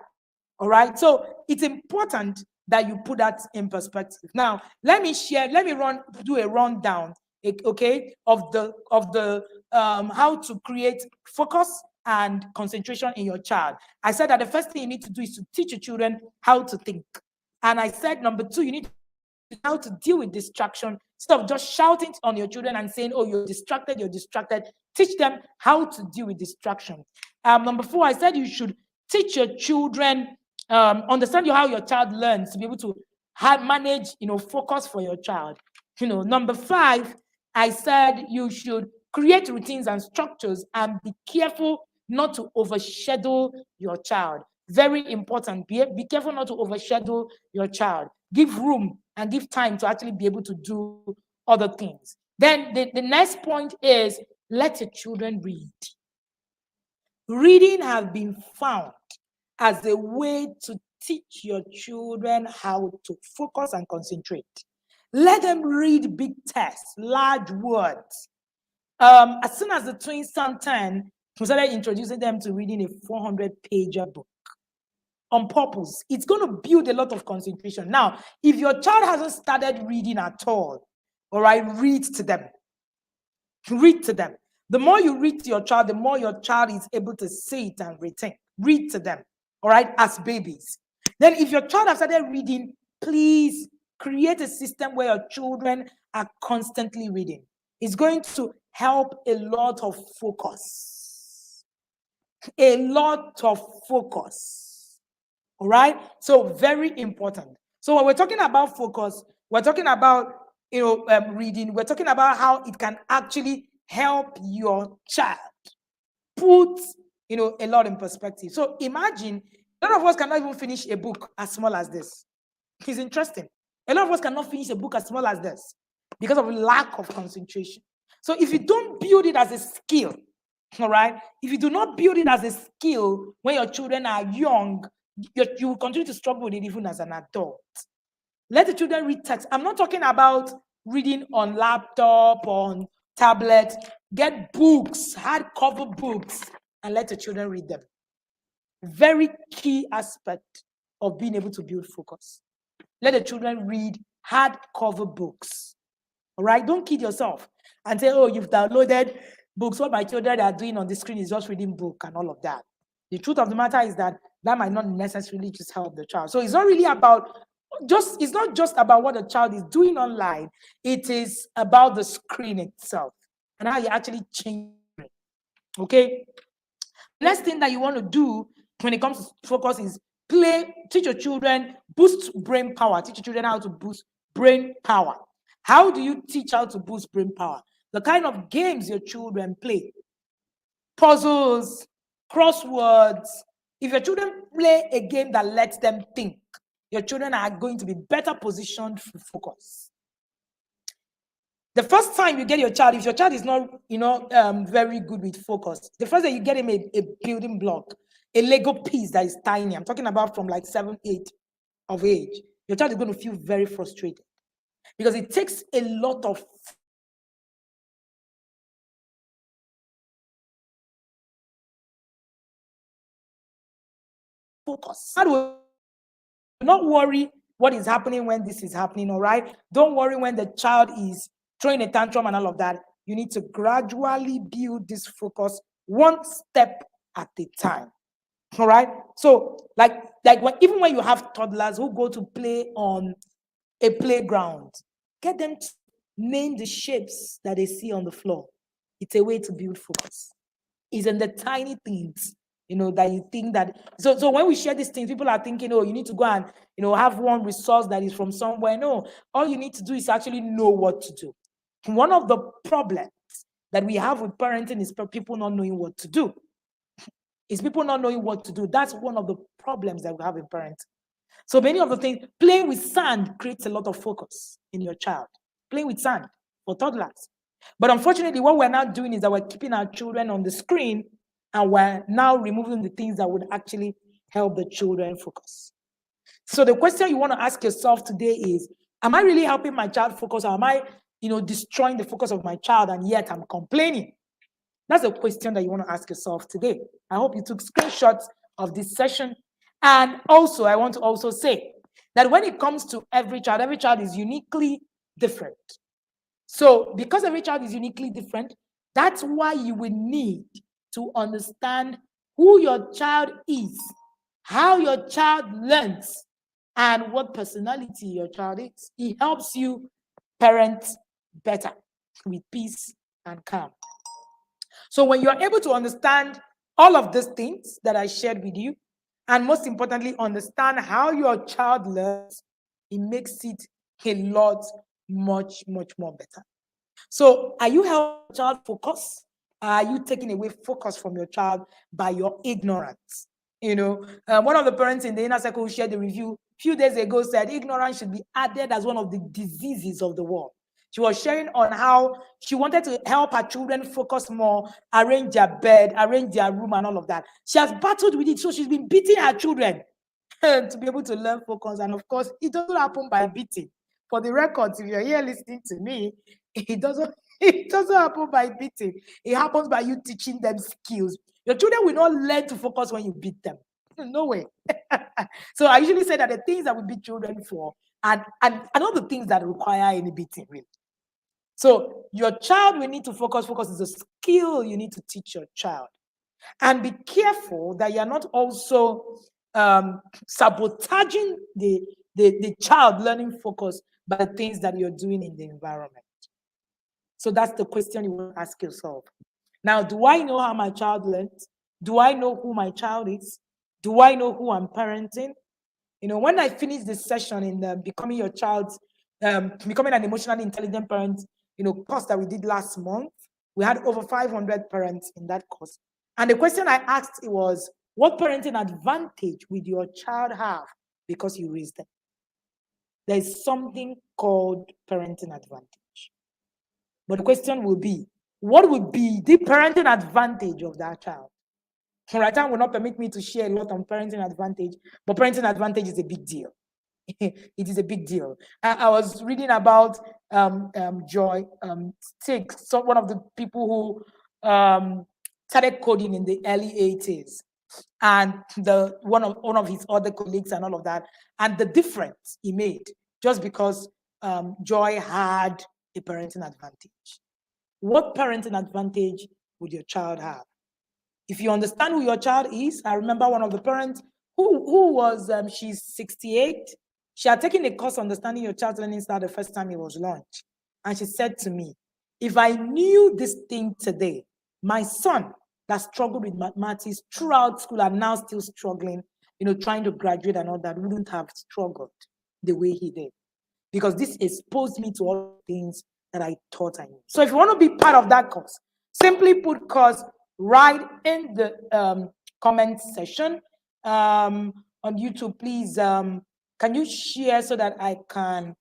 All right. So it's important that you put that in perspective. Now, let me do a rundown, okay, of the how to create focus and concentration in your child. I said that the first thing you need to do is to teach your children how to think. And I said, number 2, you need to how to deal with distraction. Instead of just shouting on your children and saying, oh, you're distracted. Teach them how to deal with distraction. Number 4, I said you should teach your children, understand how your child learns, to be able to manage, focus for your child. Number 5, I said you should create routines and structures and be careful not to overshadow your child. Very important. Be careful not to overshadow your child. Give room and give time to actually be able to do other things. Then the next point is, let your children read. Reading has been found as a way to teach your children how to focus and concentrate. Let them read big texts, large words. As soon as the twins turned 10, we started introducing them to reading a 400-pager book. On purpose. It's going to build a lot of concentration. Now, if your child hasn't started reading at all right, read to them. Read to them. The more you read to your child, the more your child is able to see it and retain. Read to them, all right, as babies. Then if your child has started reading, please create a system where your children are constantly reading. It's going to help a lot of focus. A lot of focus. All right. So very important. So when we're talking about focus, we're talking about reading. We're talking about how it can actually help your child put a lot in perspective. So imagine a lot of us cannot even finish a book as small as this. It's interesting. A lot of us cannot finish a book as small as this because of lack of concentration. So if you don't build it as a skill, all right, if you do not build it as a skill when your children are young, you will continue to struggle with it even as an adult. Let the children read text. I'm not talking about reading on laptop, on tablet. Get books, hardcover books, and let the children read them. Very key aspect of being able to build focus. Let the children read hardcover books. All right? Don't kid yourself and say, oh, you've downloaded books. What my children are doing on the screen is just reading book and all of that. The truth of the matter is that might not necessarily just help the child. So it's not really about it's not just about what the child is doing online, it is about the screen itself and how you actually change it. Okay. The next thing that you want to do when it comes to focus is teach your children, boost brain power. Teach your children how to boost brain power. How do you teach how to boost brain power? The kind of games your children play, puzzles, crosswords. If your children play a game that lets them think, your children are going to be better positioned for focus. The first time you get your child, if your child is not, very good with focus, the first time you get him a building block, a Lego piece that is tiny, I'm talking about from like 7, 8 of age, your child is going to feel very frustrated because it takes a lot of focus. Do not worry what is happening when this is happening, all right? Don't worry when the child is throwing a tantrum and all of that. You need to gradually build this focus one step at a time, all right? So even when you have toddlers who go to play on a playground, get them to name the shapes that they see on the floor. It's a way to build focus. It's in the tiny things, that you think that. So when we share these things, people are thinking, oh, you need to go and, have one resource that is from somewhere. No, all you need to do is actually know what to do. One of the problems that we have with parenting is people not knowing what to do. Is people not knowing what to do. That's one of the problems that we have in parenting. So many of the things, playing with sand creates a lot of focus in your child. Playing with sand for toddlers. But unfortunately, what we're now doing is that we're keeping our children on the screen and we're now removing the things that would actually help the children focus. So the question you want to ask yourself today is, am I really helping my child focus, or am I, destroying the focus of my child and yet I'm complaining? That's a question that you want to ask yourself today. I hope you took screenshots of this session. And also, I want to also say that when it comes to every child is uniquely different. So because every child is uniquely different, that's why you will need to understand who your child is, how your child learns, and what personality your child is. It helps you parent better with peace and calm. So when you're able to understand all of these things that I shared with you, and most importantly, understand how your child learns, it makes it a lot much more better. So are you helping your child focus? Are you taking away focus from your child by your ignorance? One of the parents in the inner circle who shared the review a few days ago said ignorance should be added as one of the diseases of the world. She was sharing on how she wanted to help her children focus more, arrange their bed, arrange their room, and all of that. She has battled with it, so she's been beating her children to be able to learn focus. And of course, it doesn't happen by beating. For the records, if you're here listening to me, it doesn't happen by beating. It happens by you teaching them skills. Your children will not learn to focus when you beat them. No way. So I usually say that the things that we beat children for and all the things that require any beating, really. So your child will need to focus. Focus is a skill you need to teach your child. And be careful that you're not also sabotaging the child learning focus by the things that you're doing in the environment. So that's the question you want to ask yourself. Now, do I know how my child learns? Do I know who my child is? Do I know who I'm parenting? When I finished this session in becoming your child's, becoming an emotionally intelligent parent, course that we did last month, we had over 500 parents in that course. And the question I asked was, what parenting advantage would your child have because you raised them? There's something called parenting advantage. But the question will be, what would be the parenting advantage of that child? All right, time will not permit me to share a lot on parenting advantage, but parenting advantage is a big deal. It is a big deal. I was reading about Joy Sticks, one of the people who started coding in the early 80s, and one of his other colleagues and all of that, and the difference he made just because Joy had a parenting advantage. What parenting advantage would your child have? If you understand who your child is, I remember one of the parents who was, she's 68, She had taken a course Understanding Your Child's Learning Style the first time it was launched. And she said to me, if I knew this thing today, my son that struggled with mathematics throughout school and now still struggling, trying to graduate and all that, wouldn't have struggled the way he did. Because this exposed me to all things that I thought I knew. So if you want to be part of that course, simply put course right in the comment section on YouTube. Please, can you share so that I can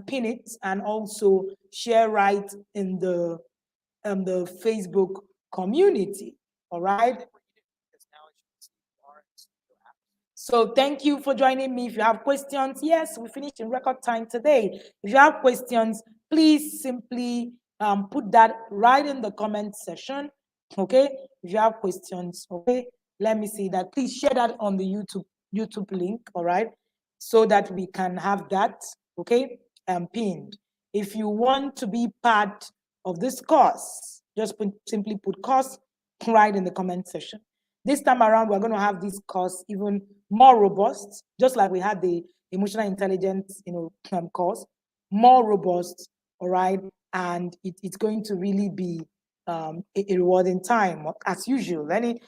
pin it, and also share right in the Facebook community. All right. So thank you for joining me. If you have questions, yes, we finished in record time today. If you have questions, please simply put that right in the comment section. Okay. If you have questions, okay, let me see that. Please share that on the YouTube link. All right, so that we can have that, okay, pinned. If you want to be part of this course, just simply put course right in the comment section. This time around, we're going to have this course even more robust, just like we had the emotional intelligence, course, more robust, all right? And it's going to really be a rewarding time, as usual. Any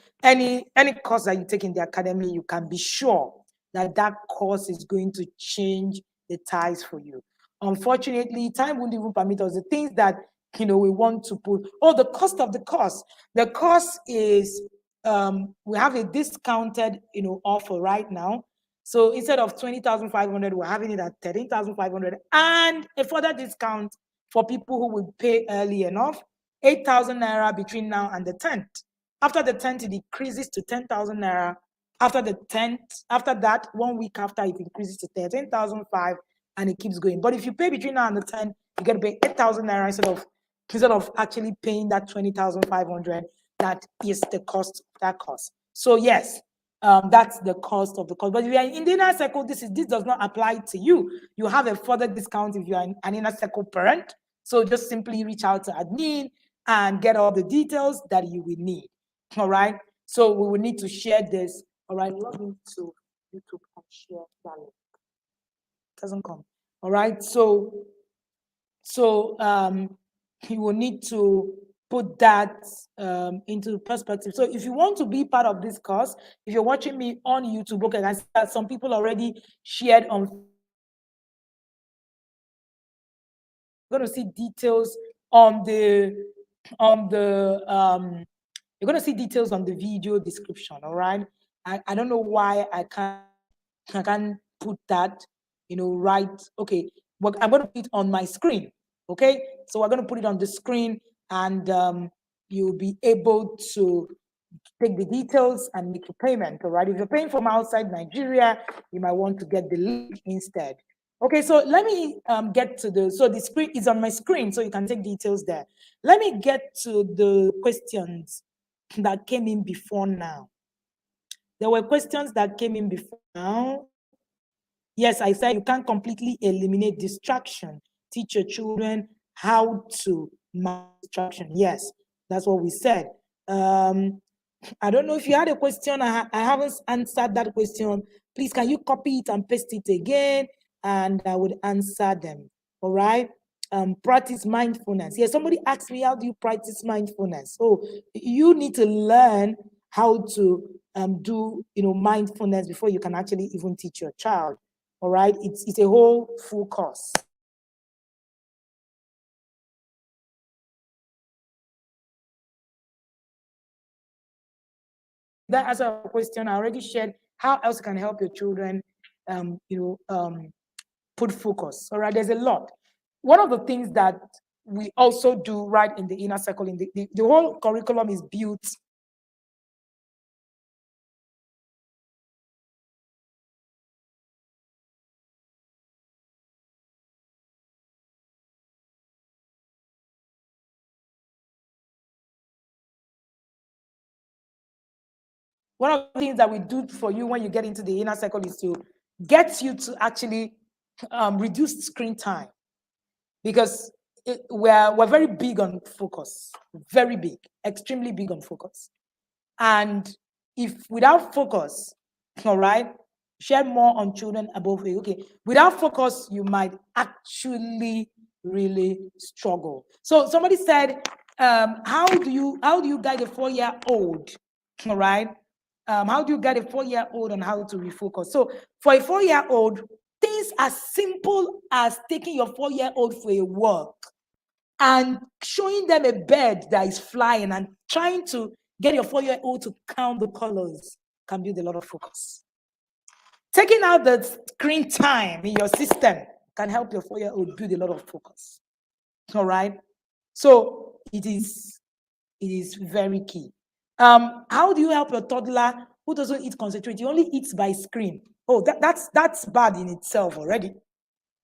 course that you take in the academy, you can be sure that course is going to change the ties for you. Unfortunately, time won't even permit us the things that we want to put. Oh, the cost of the course. The course is we have a discounted offer right now. So instead of 20,500, we're having it at 13,500, and a further discount for people who will pay early enough, 8,000 naira between now and the 10th. After the 10th, it decreases to 10,000 naira. After the 10th, after that, 1 week after, it increases to 13,500, and it keeps going. But if you pay between now and the 10th, you get to pay 8,000 naira instead of actually paying that 20,500. That is the cost of that course. So yes, that's the cost of the course. But if you are in the inner circle, this does not apply to you. You have a further discount if you are an inner circle parent. So just simply reach out to admin and get all the details that you will need. All right. So we will need to share this. All right. Log into YouTube and share that link. It doesn't come. All right. So you will need to put that into perspective. So if you want to be part of this course, if you're watching me on YouTube, okay, I see that some people already shared on. You're going to see details on the you're going to see details on the video description. All right. I don't know why I can't put that, right. Okay. Well, I'm going to put it on my screen. Okay. So we're going to put it on the screen, and you'll be able to take the details and make a payment. All right. If you're paying from outside Nigeria, you might want to get the link instead. Okay, so let me get to the screen is on my screen, so you can take details there. Let me get to the questions that came in before now. There were questions that came in before now. Yes, I said you can't completely eliminate distraction. Teach your children how to manage distraction. Yes, that's what we said. I don't know if you had a question. I haven't answered that question. Please, can you copy it and paste it again? And I would answer them. All right. Practice mindfulness. Yeah, somebody asked me, how do you practice mindfulness? So you need to learn how to do mindfulness before you can actually even teach your child. All right. It's a whole full course. That answer a question I already shared. How else can help your children put focus? All right, there's a lot. One of the things that we also do right in the inner circle, in the whole curriculum is built. One of the things that we do for you when you get into the inner circle is to get you to actually reduce screen time, because we're very big on focus, very big, extremely big on focus. And if without focus, all right, Share more on children above age. Okay, without focus, you might actually really struggle. So somebody said, how do you guide a 4-year-old? All right. How do you guide a 4-year-old on how to refocus? So for a 4-year-old, things as simple as taking your 4-year-old for a walk and showing them a bird that is flying and trying to get your 4-year-old to count the colors can build a lot of focus. Taking out the screen time in your system can help your 4-year-old build a lot of focus. All right. So it is very key. How do you help your toddler who doesn't eat concentrate? He only eats by screen. Oh, that's bad in itself already.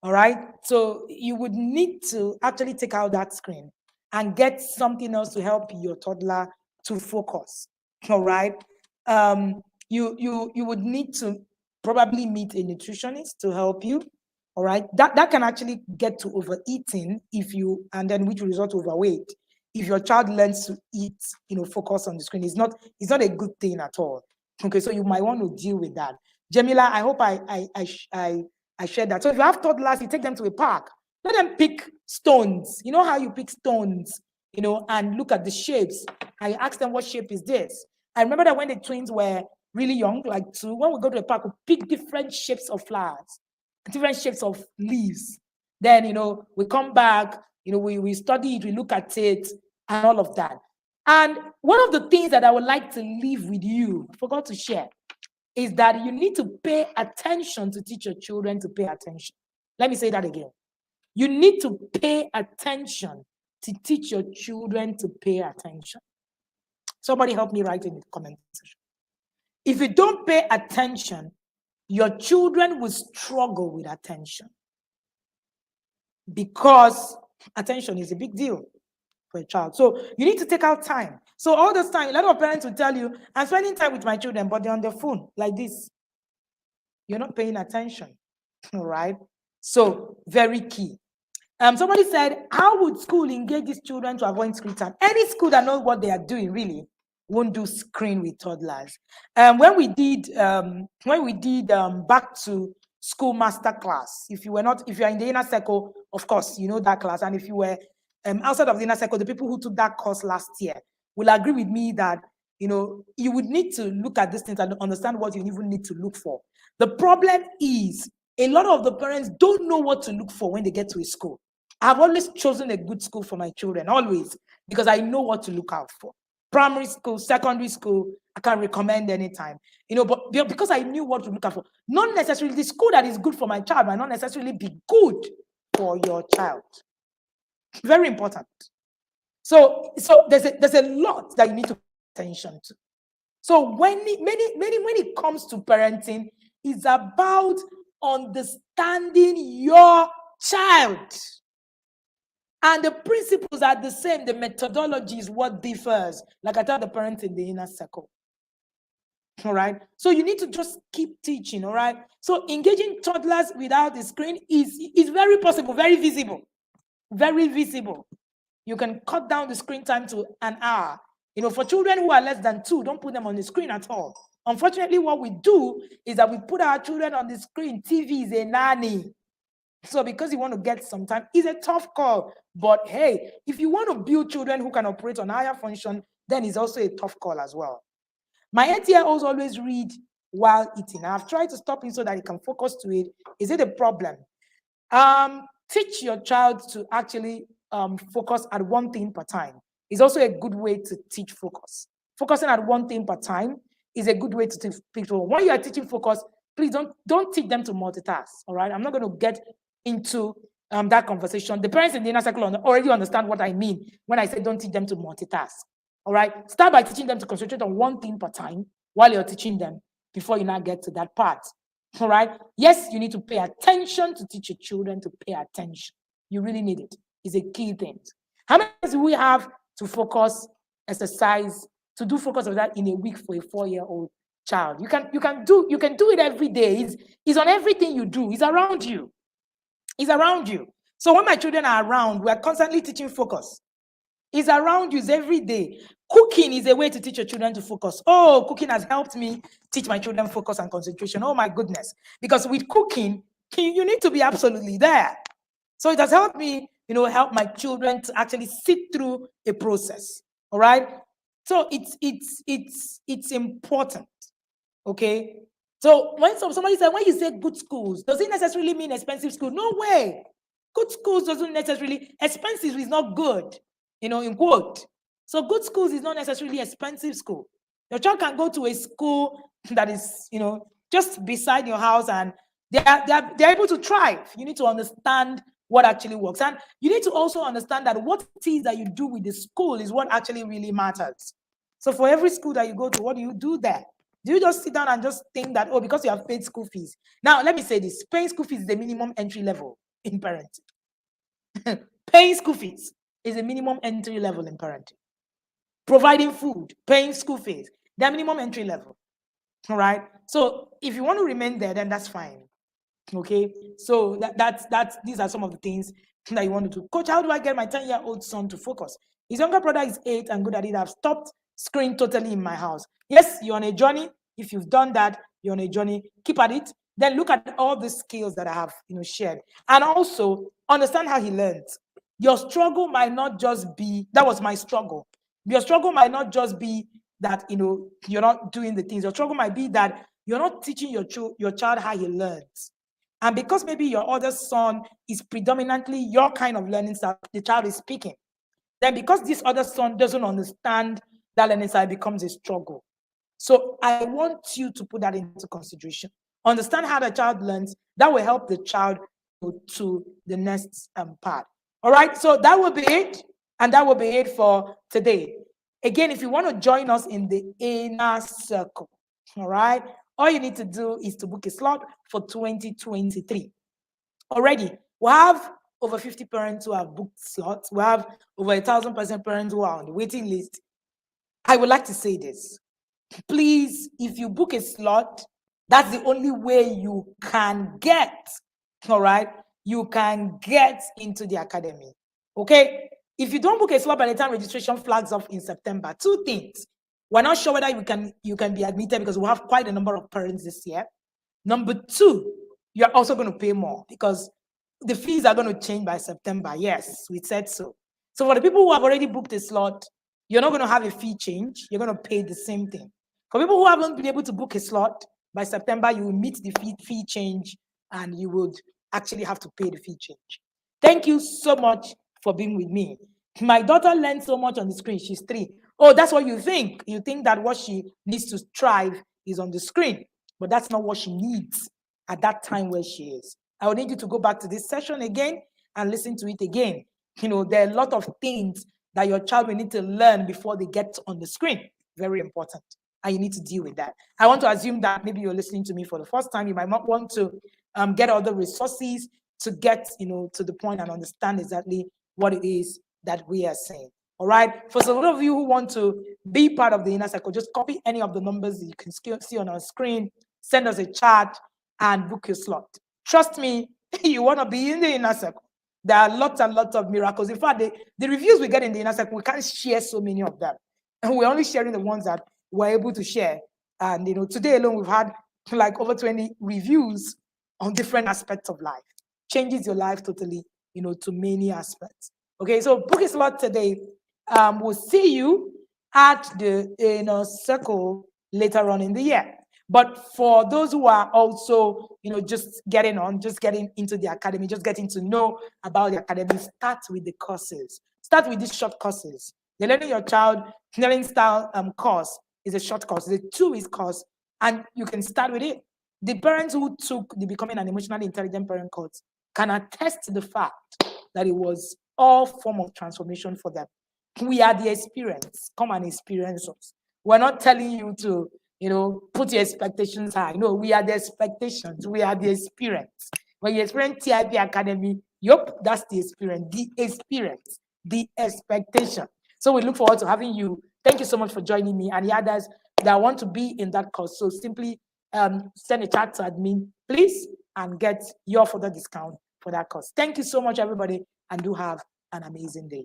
All right. So you would need to actually take out that screen and get something else to help your toddler to focus. All right. You would need to probably meet a nutritionist to help you. All right. That can actually get to overeating and then which will result to overweight. If your child learns to eat, focus on the screen, it's not a good thing at all. Okay, so you might want to deal with that. Jamila, I hope I shared that. So if you have toddlers, you take them to a park. Let them pick stones. You know how you pick stones, and look at the shapes. I ask them, what shape is this? I remember that when the twins were really young, like 2, when we go to a park, we pick different shapes of flowers, different shapes of leaves. Then, we come back, we study it, we look at it, and all of that. And one of the things that I would like to leave with you, I forgot to share, is that you need to pay attention to teach your children to pay attention. Let me say that again. You need to pay attention to teach your children to pay attention. Somebody help me write in the comment section. If you don't pay attention, your children will struggle with attention, because attention is a big deal for a child. So you need to take out time. So all this time, a lot of parents will tell you, I'm spending time with my children, but they're on their phone like this. You're not paying attention. All right. So very key. Somebody said, how would school engage these children to avoid screen time? Any school that knows what they are doing really won't do screen with toddlers. When we did back to school master class, if you are in the inner circle, of course, you know that class. And if you were outside of the inner circle, the people who took that course last year will agree with me that, you would need to look at these things and understand what you even need to look for. The problem is a lot of the parents don't know what to look for when they get to a school. I've always chosen a good school for my children, always, because I know what to look out for. Primary school, secondary school, I can recommend anytime, but because I knew what to look out for. Not necessarily the school that is good for my child might not necessarily be good for your child. Very important. So there's a lot that you need to pay attention to. So when it comes to parenting, it's about understanding your child. And the principles are the same. The methodology is what differs. Like I tell the parents in the inner circle. All right. So you need to just keep teaching. All right. So engaging toddlers without the screen is very possible, very visible. Very visible. You can cut down the screen time to an hour. For children who are less than 2, don't put them on the screen at all. Unfortunately, what we do is that we put our children on the screen. TV is a nanny. So because you want to get some time, it's a tough call. But hey, if you want to build children who can operate on higher function, then it's also a tough call as well. My 8-year-olds always read while eating. I've tried to stop him so that he can focus to it. Is it a problem? Teach your child to actually focus at one thing per time. It's also a good way to teach focus. Focusing at one thing per time is a good way to teach people. When you are teaching focus, please don't teach them to multitask. All right, I'm not going to get into that conversation. The parents in the inner circle already understand what I mean when I say don't teach them to multitask. All right, start by teaching them to concentrate on one thing per time while you're teaching them before you now get to that part. All right. Yes, you need to pay attention to teach your children to pay attention. You really need it. It's a key thing. How many do we have to focus exercise, to do focus of that in a week for a 4-year-old child? You can do it every day. It's on everything you do. It's around you. It's around you. So when my children are around, we're constantly teaching focus. It's around you, it's every day. Cooking is a way to teach your children to focus. Oh, cooking has helped me teach my children focus and concentration. Oh my goodness. Because with cooking, you need to be absolutely there. So it has helped me, help my children to actually sit through a process. All right. So it's important. Okay. So when somebody said, when you say good schools, does it necessarily mean expensive school? No way. Good schools doesn't necessarily, expensive is not good, in quote. So good schools is not necessarily expensive school. Your child can go to a school that is, just beside your house, and they're able to thrive. You need to understand what actually works. And you need to also understand that what it is that you do with the school is what actually really matters. So for every school that you go to, what do you do there? Do you just sit down and just think that, oh, because you have paid school fees? Now, let me say this. Paying school fees is the minimum entry level in parenting. Paying school fees is a minimum entry level in parenting. Providing food, paying school fees, they're minimum entry level. All right. So if you want to remain there, then that's fine. Okay. So that's these are some of the things that you want to do. Coach, how do I get my 10-year-old son to focus? His younger brother is 8 and good at it. I've stopped screen totally in my house. Yes, you're on a journey. If you've done that, you're on a journey. Keep at it. Then look at all the skills that I have, shared, and also understand how he learns. Your struggle might not just be that was my struggle. Your struggle might not just be that you're not doing the things. Your struggle might be that you're not teaching your child how he learns. And because maybe your other son is predominantly your kind of learning style, the child is speaking. Then because this other son doesn't understand that learning style, becomes a struggle. So I want you to put that into consideration. Understand how the child learns. That will help the child to the next part. All right. So that will be it. And that will be it for today. Again, if you want to join us in the inner circle, all right, all you need to do is to book a slot for 2023. Already, we have over 50 parents who have booked slots. We have over 1,000% parents who are on the waiting list. I would like to say this. Please, if you book a slot, that's the only way you can get, all right? You can get into the academy, okay? If you don't book a slot by the time registration flags off in September, 2 things. We're not sure whether you can be admitted because we have quite a number of parents this year. Number 2, you're also going to pay more because the fees are going to change by September. Yes, we said so. So for the people who have already booked a slot, you're not going to have a fee change. You're going to pay the same thing. For people who haven't been able to book a slot, by September, you will meet the fee change and you would actually have to pay the fee change. Thank you so much for being with me. My daughter learned so much on the screen. She's 3. Oh, that's what you think. You think that what she needs to strive is on the screen, but that's not what she needs at that time where she is. I would need you to go back to this session again and listen to it again. There are a lot of things that your child will need to learn before they get on the screen. Very important. And you need to deal with that. I want to assume that maybe you're listening to me for the first time. You might not want to get other resources to get, to the point and understand exactly what it is that we are saying. All right. For some of you who want to be part of the inner circle, just copy any of the numbers that you can see on our screen, send us a chat, and book your slot. Trust me, you want to be in the inner circle. There are lots and lots of miracles. In fact, the reviews we get in the inner circle, we can't share so many of them. And we're only sharing the ones that we're able to share. And, today alone, we've had like over 20 reviews on different aspects of life. Changes your life totally, to many aspects. Okay, so book a slot today. We'll see you at the inner circle later on in the year. But for those who are also, just getting into the academy, just getting to know about the academy, start with the courses. Start with these short courses. The Learning Your Child Learning Style course is a short course. The 2-week course, and you can start with it. The parents who took the Becoming an Emotionally Intelligent Parent course can attest to the fact that it was all form of transformation for them. We are the experience. Come and experience us. We're not telling you to, put your expectations high. No, we are the expectations. We are the experience. When you experience TIP Academy, that's the experience, the expectation. So we look forward to having you. Thank you so much for joining me. And the others that want to be in that course, so simply send a chat to admin, please, and get your further discount for that course. Thank you so much, everybody, and do have an amazing day.